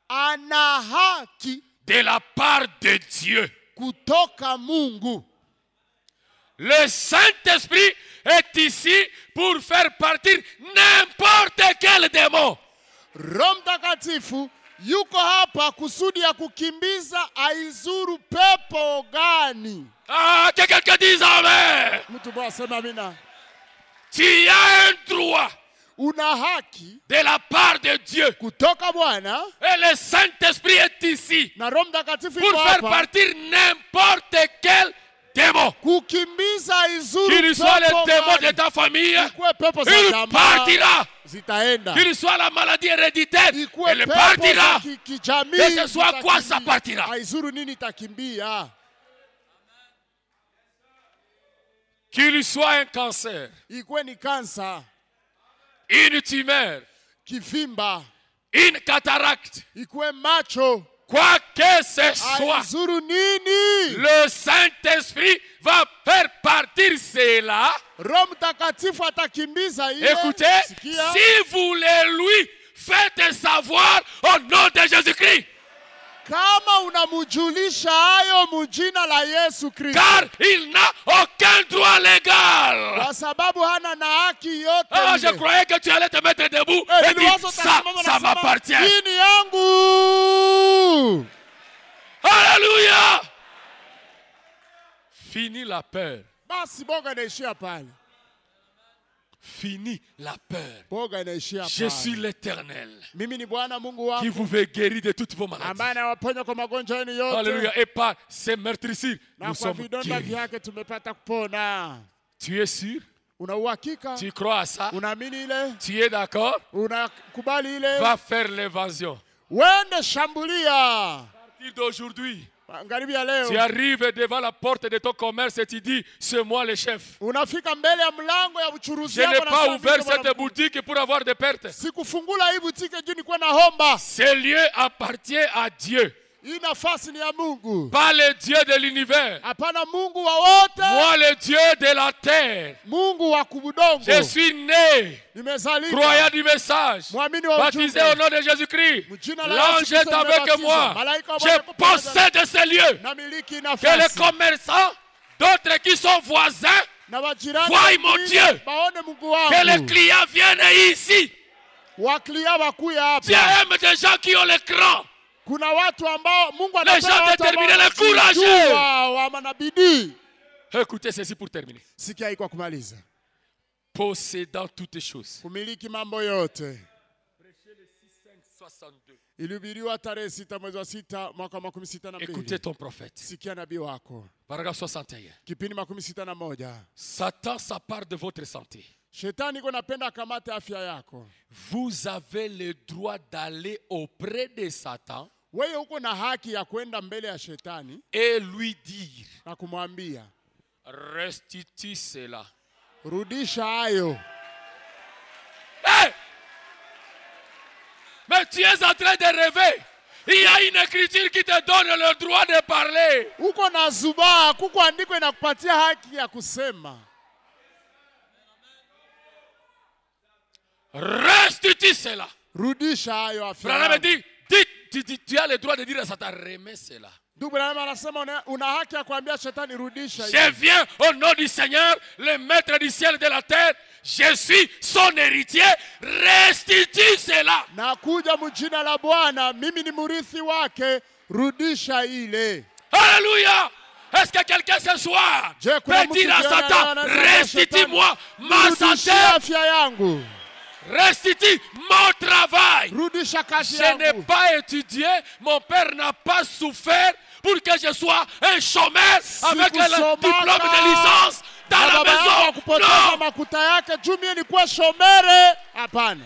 ana haki de la part de Dieu. kutoka Mungu. Le Saint-Esprit est ici pour faire partir n'importe quel démon. Roho Mtakatifu yuko hapa kusudi ya kukimbiza aizuru pepo gani. Ah, que quelqu'un dise amen. Mtu bwana sema amina. Tu as un droit Una haki de la part de Dieu. kutoka Bwana, Et le Saint-Esprit est ici na Roho Mtakatifu pour yuko faire hapa partir n'importe quel démon. kukimbiza aizuru Qu'il soit le pepo démon de gani. ta famille, Ikuwe pepo za il jamaa partira. zitaenda. Qu'il soit la maladie héréditaire, Ikuwe elle pepo partira. za kijamii Que ce soit quoi, ça zitakimbia. partira. Aizuru nini takimbia. Qu'il soit un cancer, Ikuwe ni kansa, une tumeur, kifimba, une cataracte, ikuwe macho, quoi que ce soit, aizuru nini. le Saint-Esprit va faire partir cela. Roho Mtakatifu atakimbiza ile. Écoutez, Sikia. si vous le lui faites savoir au nom de Jésus-Christ, Kama unamujulisha hayo mujina la Yesu Kristo. car il n'a aucun droit légal. Kwa sababu hana na haki yote. Ah, je ile. croyais que tu allais te mettre debout et dire ça m'appartient. Hii ni yangu. Alléluia. Fini la peur. Basi boga inaishia pale. Fini la peur. Boga inaishia Je pale. suis l'Éternel Mimi ni Bwana Mungu qui wako vous veut guérir de toutes vos maladies. ambaye anawaponya kwa magonjwa yenu yote. Alléluia. Et par ces meurtrissures, Na nous kwa sommes vidonda guéris. vyake tumepata kupona. Tu es sûr? Una uhakika? Tu crois à ça? Unaamini ile? Tu es d'accord? Unakubali ile? Va faire l'évasion. Wende shambulia. À partir d'aujourd'hui, Magharibi ya leo. tu arrives devant la porte de ton commerce et tu dis, c'est moi le chef. Unafika mbele ya mlango ya uchuruzi Je n'ai yako na pas sema, ouvert "Mimi bwana cette boutique pour avoir des pertes. sikufungula hii butike juu nikuwe na homba." Ce lieu appartient à Dieu, Hii nafasi ni ya Mungu. pas le Dieu de l'univers. Hapana Mungu wa wote. Moi, le Dieu de la terre. Mungu wa kubudongo. Je suis né, Nimezalika. croyant du message, Mwamini wa baptisé ujumbe. au nom de Jésus-Christ. Mjina la L'ange Yesu est Kristo avec nimebatizwa. moi. Malaika wa Je Bwana yuko pamoja possède ces lieux. na miliki Que les nafasi. commerçants, d'autres qui sont voisins, Na wajirani Voyez mon wengine, Dieu. baone Mungu que les wangu. clients viennent ici. Waklia wakuya Dieu hapa. aime des gens qui ont le cran. Kuna watu ambao Mungu Les gens anapenda watu déterminés, ambao les courageux. wana bidii. Écoutez ceci pour terminer. Sikia hii kwa kumaliza. Possédant toutes choses. Kumiliki mambo yote. 62. Ilihubiriwa tarehe 6 mwezi wa 6 mwaka 62. Écoutez ton prophète. Sikia nabii wako. Paragraphe 61. Kipindi 61. Satan s'empare de votre santé. Shetani iko napenda kamate afya yako. Vous avez le droit d'aller auprès de Satan Wewe uko na haki ya kwenda mbele ya shetani et lui dire, na kumwambia, restitue cela. rudisha hayo. Hey! Mais tu es en train de rêver. Il y a une écriture qui te donne le droit de parler. Uko na zubaa, kuko andiko inakupatia haki ya kusema. Restitue cela. Rudisha hayo afya Branham yako. dit, tu as le droit de dire à Satan, remets cela. Ndugu Branham anasema una haki ya kuambia shetani rudisha Je hiyo. viens au nom du Seigneur, le maître du ciel et de la terre. Je suis son héritier. Restitue cela. Nakuja mjina la Bwana, mimi ni murithi wake, rudisha ile. Alléluia. Est-ce que quelqu'un ce soir Je kuna peut dire à mtu Satan, anasema restitue-moi ma rudisha santé, afya yangu. restitue mon travail. Rudisha kazi Je n'ai yangu. pas étudié, mon père n'a pas souffert pour que je sois un chômeur avec le diplôme de licence dans Na la baba yangu maison. akupoteza Non, makuta yake juu mimi nilikuwa shomere. Hapana.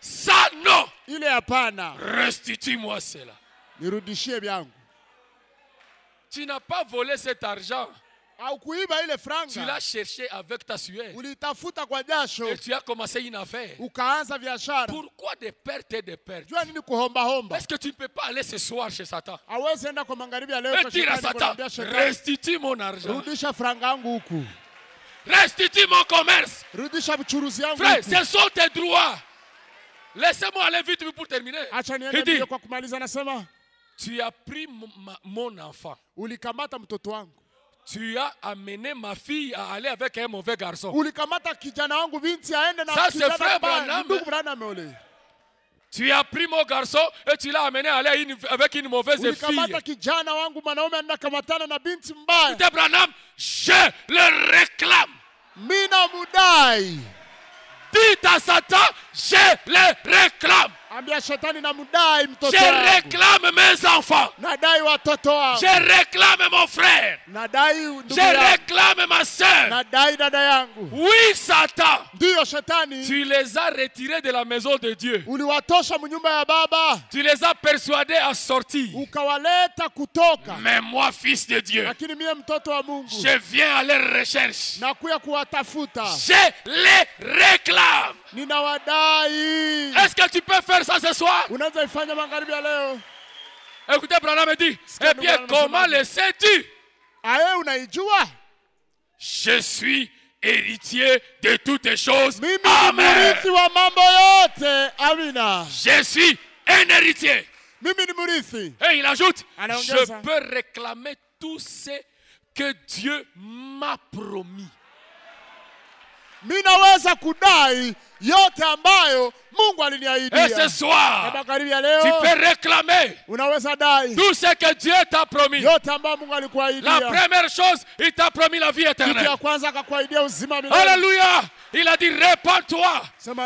ça non. Ile hapana. Restitue-moi cela. Nirudishie vyangu. Tu n'as pas volé cet argent. Au kuiba ile Tu franga. l'as cherché avec ta sueur. Ulitafuta kwa jasho. Et tu as commencé une affaire. Ukaanza biashara. Pourquoi des pertes et des pertes? Jua nini kuhomba homba? Est-ce que tu ne peux pas aller ce soir chez Satan Hawezi enda kwa magharibi ya leo et kwa dire à shetani Satan, kumwambia shetani, restitue mon argent. rudisha franga yangu huku. Restitue mon commerce. Rudisha buchuruzi yangu. Frère, ce sont tes droits. Laissez-moi aller vite pour terminer. Acha niende mbio kwa kumaliza, anasema tu as pris mon enfant. Ulikamata mtoto wangu. Tu as amené ma fille à aller avec un mauvais garçon. Ulikamata kijana wangu binti aende na ça c'est frère Branham. Tu as pris mon garçon et tu l'as amené à aller avec une mauvaise fille. Ulikamata kijana wangu mwanaume anakamatana na binti mbaya. Écoutez Branham, je le réclame. Mina mudai. Dites à Satan, je le réclame. Ambia shetani na mudai mtoto wangu. Je réclame mes enfants. Nadai watoto wangu. Je réclame mon frère. Nadai ndugu yangu. Je réclame ma sœur. Nadai dada yangu. Oui Satan. Ndio shetani. Tu les as retirés de la maison de Dieu. Uliwatosha mnyumba ya baba. Tu les as persuadés à sortir. Ukawaleta kutoka. Mais moi fils de Dieu. Lakini mie mtoto wa Mungu. Je viens à leur recherche. Nakuya kuwatafuta. Je les réclame. Ninawadai. Est-ce que tu peux faire ça ce soir? Unaweza ifanya magharibi ya leo. Écoutez, Branham me dit, eh bien, comment le sais-tu? Aye, unaijua? Je suis héritier de toutes les choses. Mimi Amen. ni mrithi wa mambo yote. Amina. Je suis un héritier. Mimi ni mrithi. Et il ajoute, Anaongeza. je peux réclamer tout ce que Dieu m'a promis. Minaweza kudai yote ambayo Mungu aliniahidia. Et ce soir, tu peux réclamer unaweza dai tout ce que Dieu t'a promis. Yote ambayo Mungu alikuahidia. La première chose, il t'a promis la vie éternelle. Kitu ya kwanza akakuahidia uzima milele. Alléluia. Il a dit, répands-toi,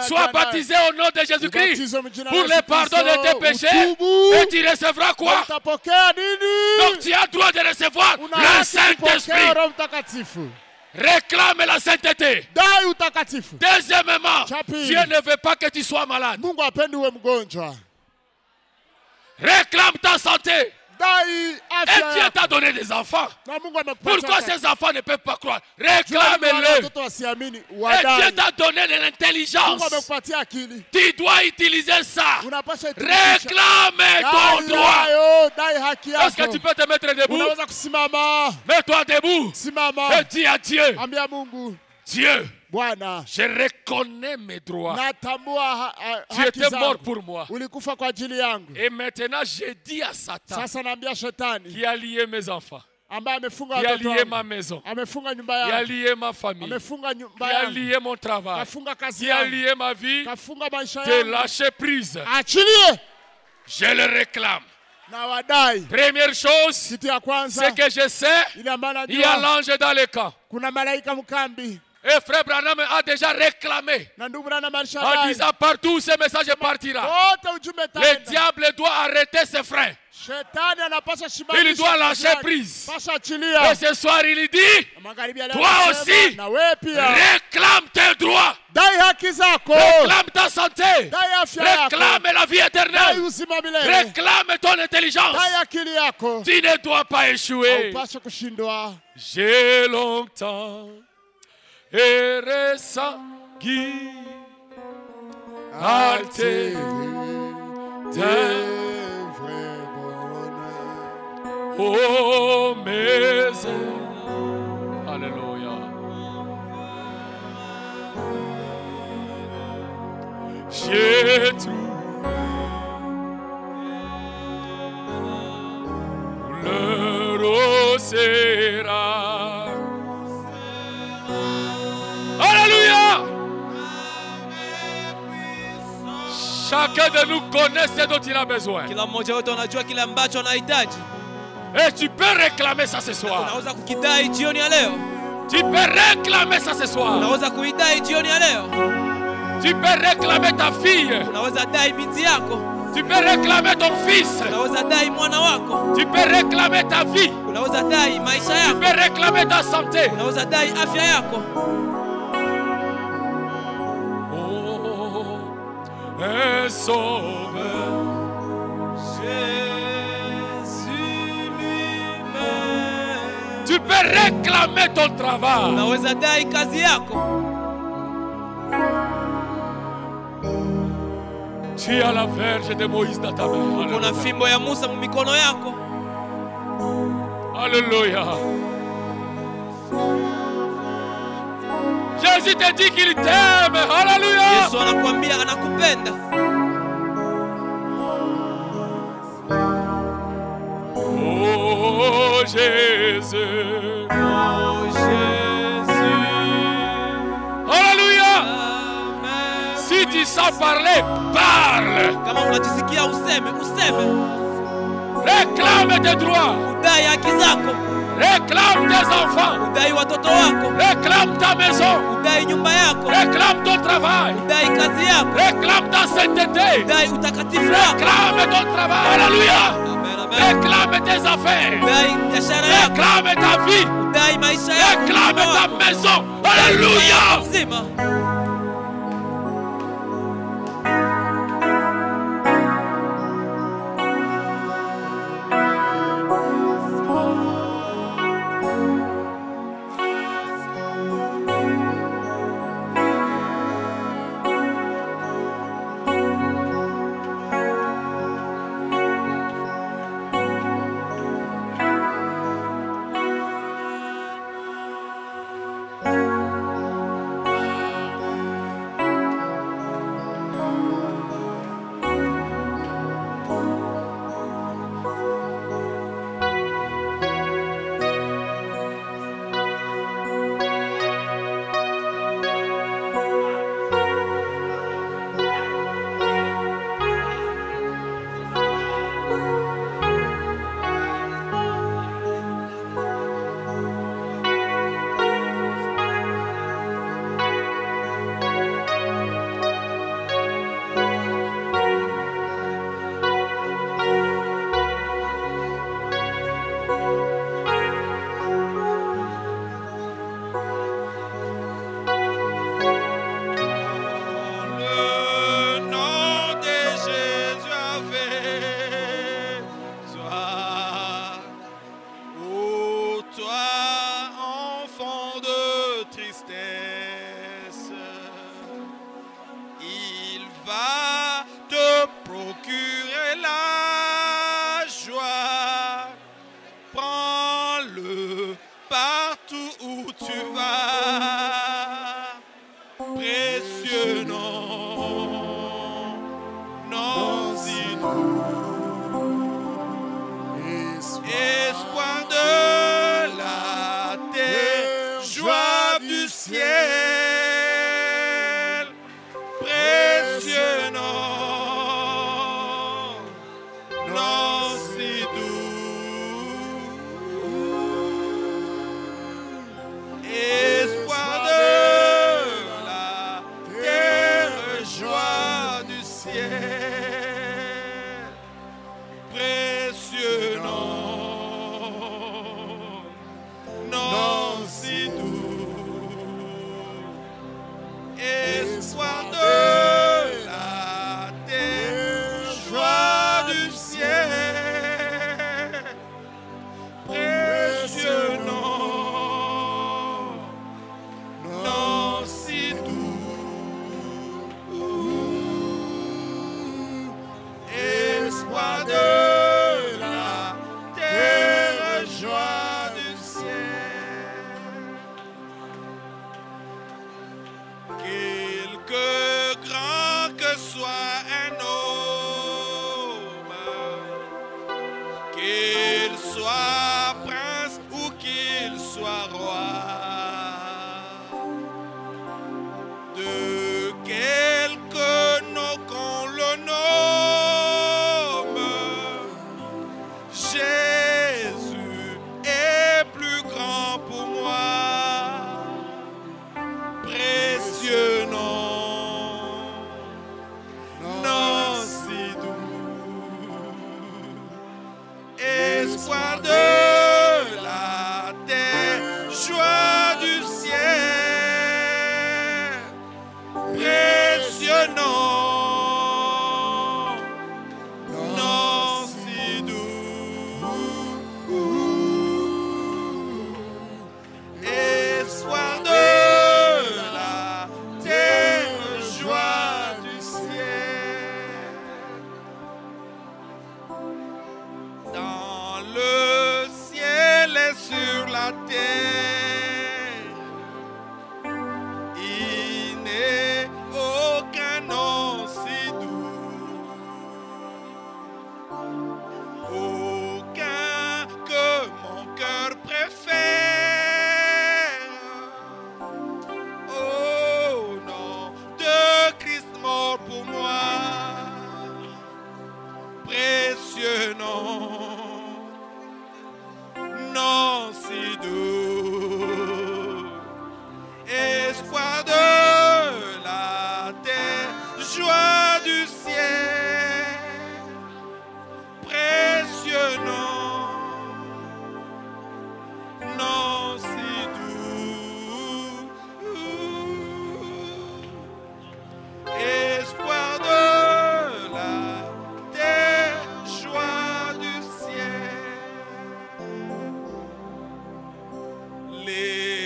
sois baptisé au nom de Jésus-Christ pour le pardon de tes péchés et tu recevras quoi? Donc tu as droit de recevoir le Saint-Esprit. Réclame la sainteté. Deuxièmement, Dieu ne veut pas que tu sois malade. Réclame ta santé. Et Dieu t'a donné des enfants. Pourquoi ces enfants ne peuvent pas croire? Réclame-le. Et Dieu t'a donné de l'intelligence. Tu dois utiliser ça. Réclame ton droit. Est-ce que tu peux te mettre debout? Mets-toi debout. Et dis à Dieu, Dieu, je reconnais mes droits. Tu étais mort pour moi. Et maintenant, je dis à Satan qui a lié mes enfants, qui a lié ma maison, qui a lié ma famille, qui a lié mon travail, qui a lié ma vie, de lâcher prise. Je le réclame. Première chose, c'est que je sais, il y a l'ange dans le camp. Et frère Branham a déjà réclamé en disant partout où ce message partira, le diable doit arrêter ses freins. Il doit lâcher prise. Et ce soir il dit, toi aussi, réclame tes droits. Réclame ta santé. Réclame la vie éternelle. Réclame ton intelligence. Tu ne dois pas échouer. J'ai longtemps ressenti altéré oh mes Alléluia. J'ai trouvé le rosera. Alléluia. Chacun de nous connaît ce dont il a besoin. Et tu peux réclamer ça ce soir. Tu peux réclamer ça ce soir. Tu peux réclamer ta fille. Tu peux réclamer ton fils. Tu peux réclamer ta vie. Tu peux réclamer ta santé. Oh, un sauveur. Tu peux réclamer ton travail. Tu as la verge de Moïse dans ta main. Alléluia. Jésus te dit qu'il t'aime. Alléluia. Yesu anakuambia anakupenda. Oh Jésus. Oh Jésus. Alléluia. Amen. Si tu sais parler, parle. Kama unajisikia useme, useme. Réclame tes droits. Udai haki zako. Réclame tes enfants. Udai watoto wako. Réclame ta maison. Udai nyumba yako. Réclame ton travail. Udai kazi yako. Réclame ta sainteté. Udai utakatifu wako. Réclame ton travail. Alléluia. Amen, amen. Réclame tes affaires. Udai biashara yako. Réclame ta vie. Udai maisha yako. Réclame ta maison. Alléluia. Zima.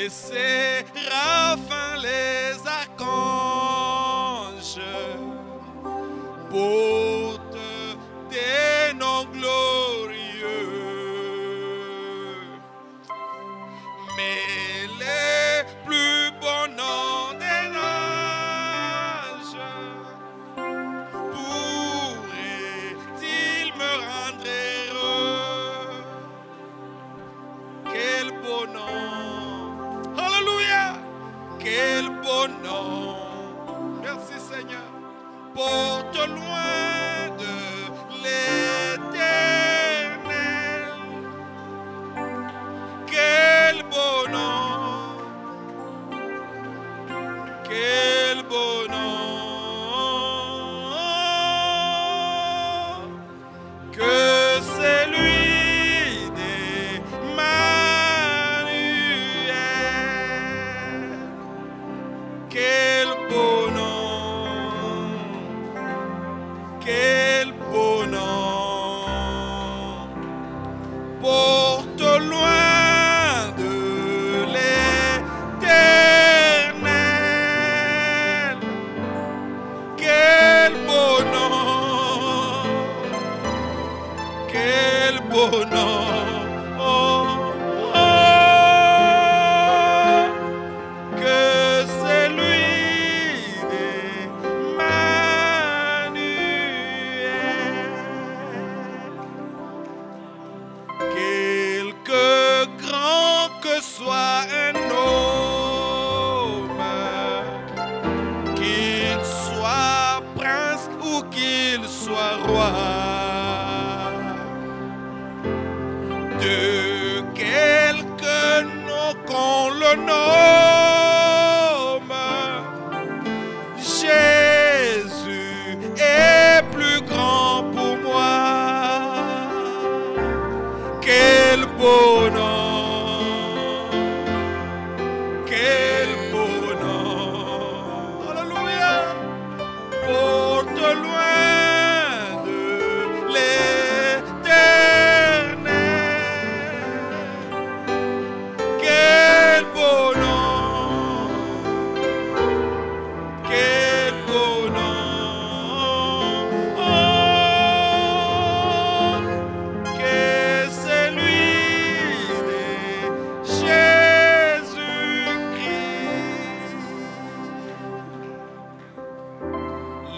séraphins, les archanges portent des noms glorieux. Mais les plus beaux noms des anges pourraient-ils me rendre heureux? Quel beau nom! Alléluia! Quel beau nom! Merci Seigneur! Porte loin de l'Éternel. Quel beau nom! Quel beau nom! Que c'est lui d'Emmanuel. Quel beau nom! Quel beau nom! Porte loin de l'Éternel. Quel beau nom! Quel beau nom! Oh, oh, que c'est lui d'Emmanuel. Quelque grand que soit un homme, qu'il soit prince ou qu'il soit roi, de quelque nom qu'on le nomme, Jésus est plus grand pour moi. Quel beau nom! Quel beau nom! Alléluia! Porte loin de l'Éternel. Quel beau nom! Quel beau nom! Oh, que c'est lui de Jésus-Christ.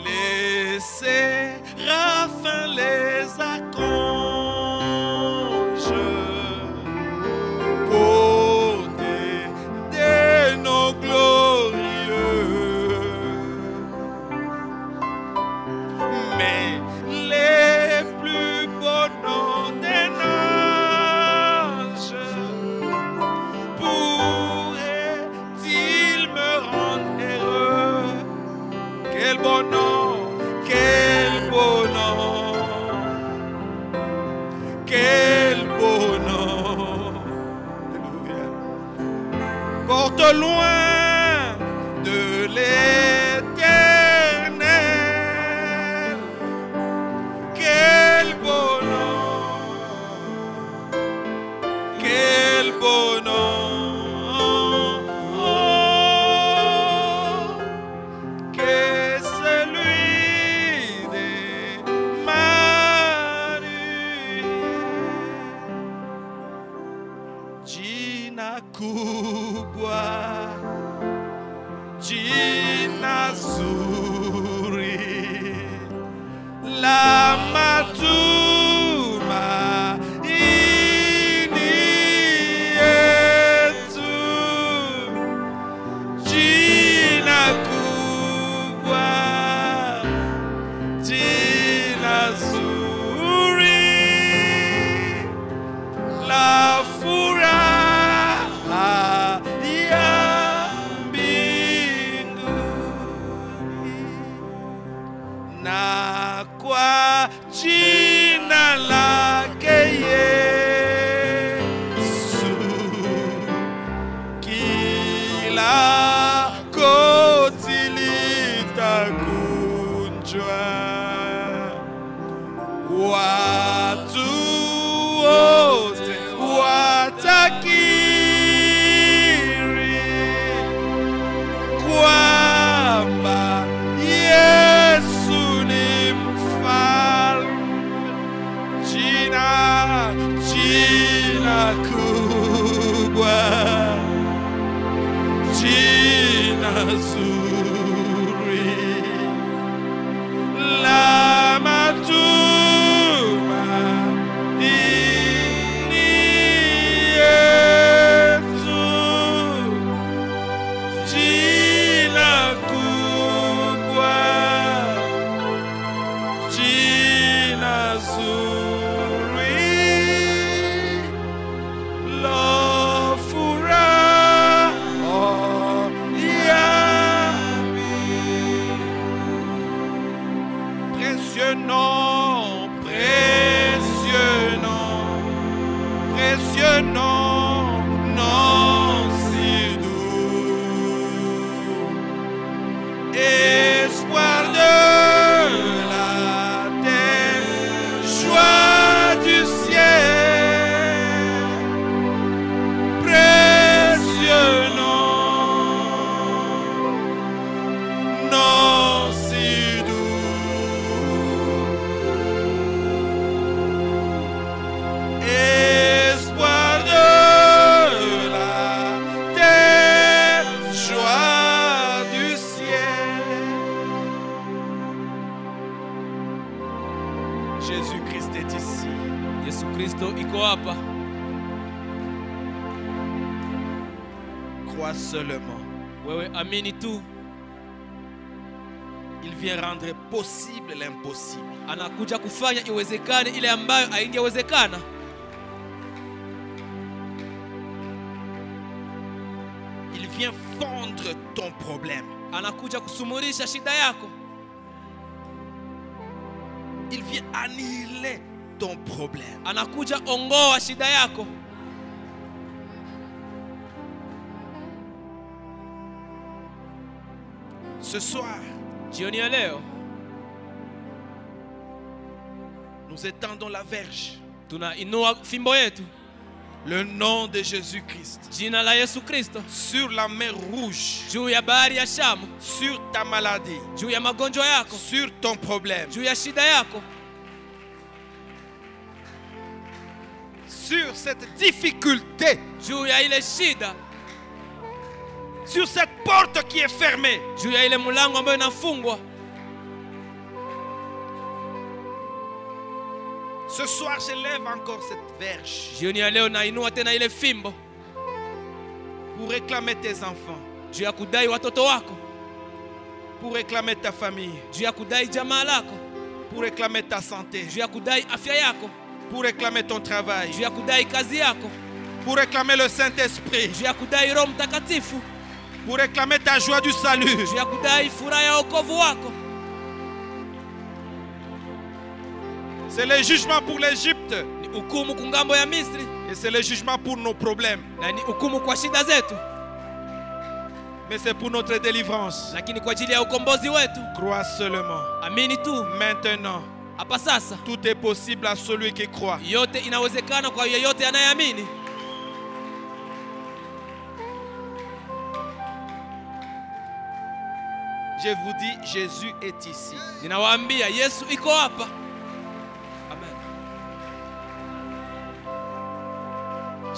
Les séraphins, les archanges portent des noms glorieux. Mais les plus beaux noms des anges pourraient-ils me rendre heureux? Quel beau nom! Quel beau nom! Quel beau nom! Alléluia. Porte loin de l'Éternel. Quel beau nom! Quel beau nom! Oh, que celui d'Emmanuel. Jina kubwa, jina zuri, la matuma ini yetu. Jina kubwa, jina zuri, la furaha ya mbinguni. Na kwa La matuma inietu jina kubwa jina zuri la furaha yami. Précieux nom, précieux nom, précieux nom, nom si doux. Espoir de la terre, joie du ciel. Précieux nom, nom si espoir de la terre, joie du ciel. Jésus-Christ est ici. Yesu Kristo iko hapa. Crois seulement. Wewe amini tu. Il vient rendre possible l'impossible. Anakuja kufanya iwezekane ile ambayo haingewezekana. Il vient fondre ton problème. Anakuja kusumurisha shida yako. Il vient annihiler ton problème. Anakuja ongoa shida yako. Ce soir, Jioni ya leo nous étendons la verge. tunainua fimbo yetu. Le nom de Jésus-Christ. Jina la Yesu Kristo. Sur la mer rouge. Juu ya bahari ya Shamu. Sur ta maladie. Juu ya magonjwa yako. Sur ton problème. Juu ya shida yako. Sur cette difficulté. Juu ya ile shida. Sur cette porte qui est fermée. Juu ya ile mlango ambayo inafungwa. Ce soir, je lève encore cette verge. Jioni ya leo nainua tena ile fimbo. Pour réclamer tes enfants. Juu ya kudai watoto wako. Pour réclamer ta famille. Juu ya kudai jamaa lako. Pour réclamer ta santé. Juu ya kudai afya yako. Pour réclamer ton travail. Juu ya kudai kazi yako. Pour réclamer le Saint-Esprit. Juu ya kudai Roho Mtakatifu. Pour réclamer ta joie du salut. Juu ya kudai furaha ya wokovu wako. C'est le jugement pour l'Égypte. Ni hukumu kungambo ya Misri. Et c'est le jugement pour nos problèmes. Na ni hukumu kwa shida zetu. Mais c'est pour notre délivrance. Lakini kwa ajili ya ukombozi wetu. Crois seulement. Amini tu. Maintenant. Hapa sasa. Tout est possible à celui qui croit. Yote inawezekana kwa yeyote anayeamini. Je vous dis, Jésus est ici. Ninawaambia Yesu iko hapa. Amen.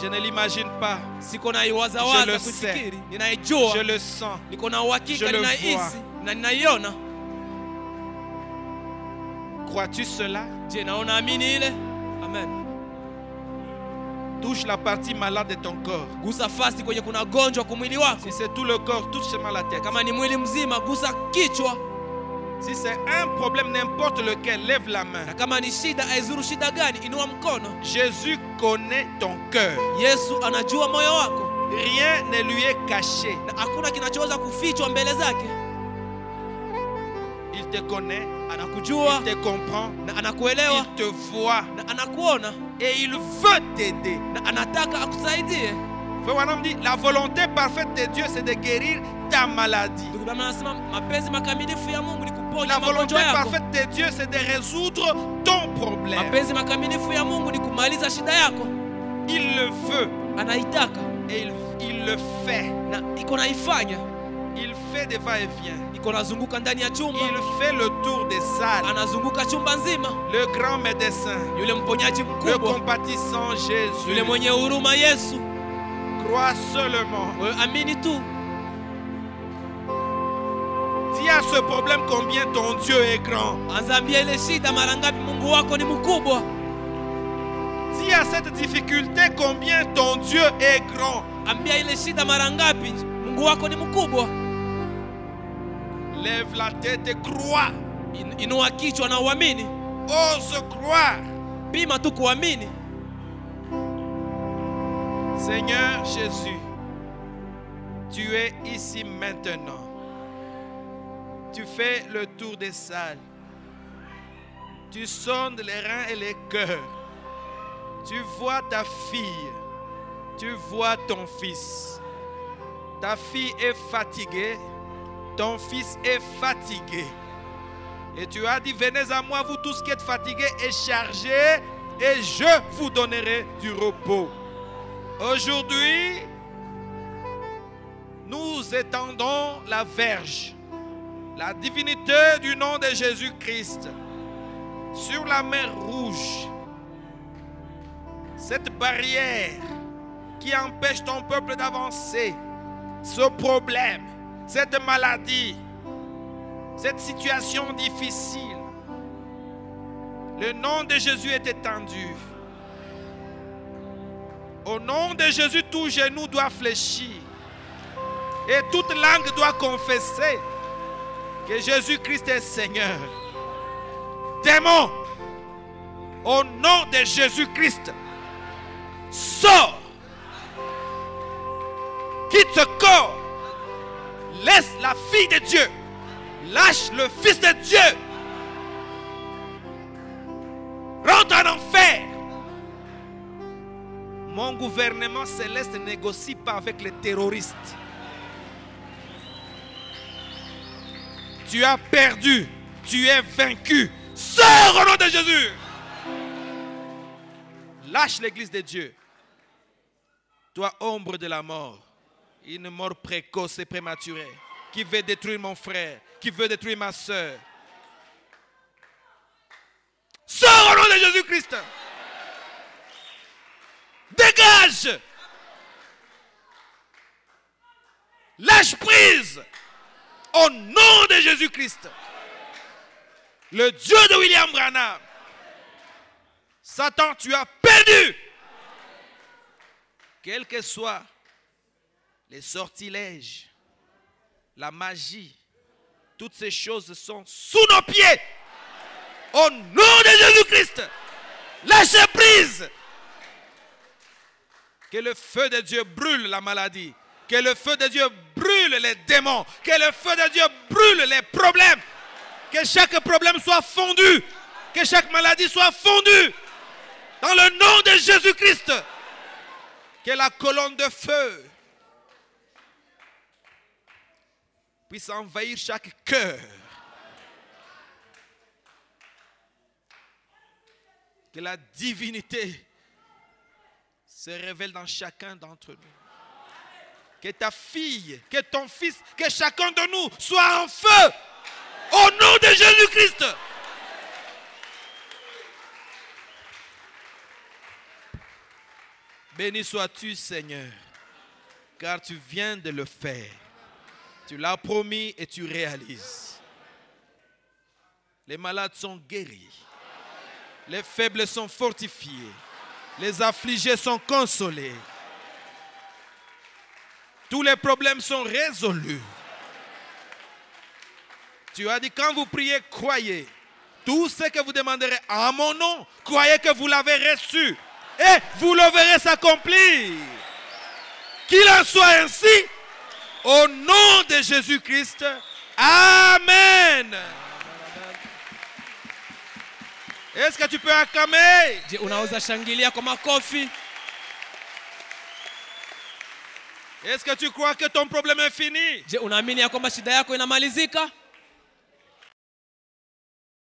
Je ne l'imagine pas. Siko na iwaza waza kufikiri. Ninaijua. Je le sens. Niko na uhakika ninahisi na ninaiona. Crois-tu cela? Je naona amini ile. Amen. Touche la partie malade de ton corps. Gusa fasi kwenye kuna gonjwa kwa mwili wako. Si c'est tout le corps, touche seulement la tête. Kama ni mwili mzima, gusa kichwa. Si c'est un problème n'importe lequel, lève la main. Na kama ni shida, aizuru shida gani, inua mkono. Jésus connaît ton cœur. Yesu anajua moyo wako. Rien ne lui est caché. Na hakuna kinachoweza kufichwa mbele zake. Il te connaît, anakujua, il te comprend, na anakuelewa, il te voit, na anakuona, et il veut t'aider. Na anataka akusaidie. La volonté parfaite de Dieu, c'est de guérir ta maladie. La volonté parfaite de Dieu, c'est de résoudre ton problème. Il le veut. Et il le fait. Il fait des va-et-vient. Il fait le tour des salles. Le grand médecin. Le compatissant Jésus. Crois seulement. à ce problème combien ton Dieu est grand. Anzambia ile shida mara ngapi Mungu wako ni mkubwa. Dis à cette difficulté combien ton Dieu est grand. Ambia ile shida mara ngapi Mungu wako ni mkubwa. Lève la tête et crois. Inua kichwa na uamini. Ose croire. Pima tu kuamini. Seigneur Jésus, tu es ici maintenant. Tu fais le tour des salles. Tu sondes les reins et les cœurs. Tu vois ta fille. Tu vois ton fils. Ta fille est fatiguée. Ton fils est fatigué. Et tu as dit, venez à moi, vous tous qui êtes fatigués et chargés, et je vous donnerai du repos. Aujourd'hui, nous étendons la verge, la divinité du nom de Jésus-Christ, sur la mer Rouge. Cette barrière qui empêche ton peuple d'avancer, ce problème, cette maladie, cette situation difficile, le nom de Jésus est étendu. Au nom de Jésus, tout genou doit fléchir. Et toute langue doit confesser que Jésus-Christ est Seigneur. Démon, au nom de Jésus-Christ, sors. Quitte ce corps. Laisse la fille de Dieu. Lâche le fils de Dieu. Rentre en enfer. Mon gouvernement céleste ne négocie pas avec les terroristes. Tu as perdu. Tu es vaincu. Sors au nom de Jésus. Lâche l'église de Dieu. Toi, ombre de la mort. Une mort précoce et prématurée. Qui veut détruire mon frère. Qui veut détruire ma soeur. Sors au nom de Jésus-Christ. Dégage. Lâche prise. Au nom de Jésus-Christ. Le Dieu de William Branham. Satan, tu as perdu. Quels que soient les sortilèges, la magie, toutes ces choses sont sous nos pieds. Au nom de Jésus-Christ. Lâchez prise. Que le feu de Dieu brûle la maladie. Que le feu de Dieu brûle les démons. Que le feu de Dieu brûle les problèmes. Que chaque problème soit fondu. Que chaque maladie soit fondue. Dans le nom de Jésus-Christ. Que la colonne de feu puisse envahir chaque cœur. Que la divinité se révèle dans chacun d'entre nous. Que ta fille, que ton fils, que chacun de nous soit en feu. Au nom de Jésus-Christ. Béni sois-tu, Seigneur, car tu viens de le faire. Tu l'as promis et tu réalises. Les malades sont guéris. Les faibles sont fortifiés. Les affligés sont consolés. Tous les problèmes sont résolus. Tu as dit, quand vous priez, croyez. Tout ce que vous demanderez en mon nom, croyez que vous l'avez reçu. Et vous le verrez s'accomplir. Qu'il en soit ainsi. Au nom de Jésus-Christ. Amen. Est-ce que tu peux acclamer? Je unaweza shangilia kwa makofi? Est-ce que tu crois que ton problème est fini? Je unaamini ya kwamba shida yako inamalizika?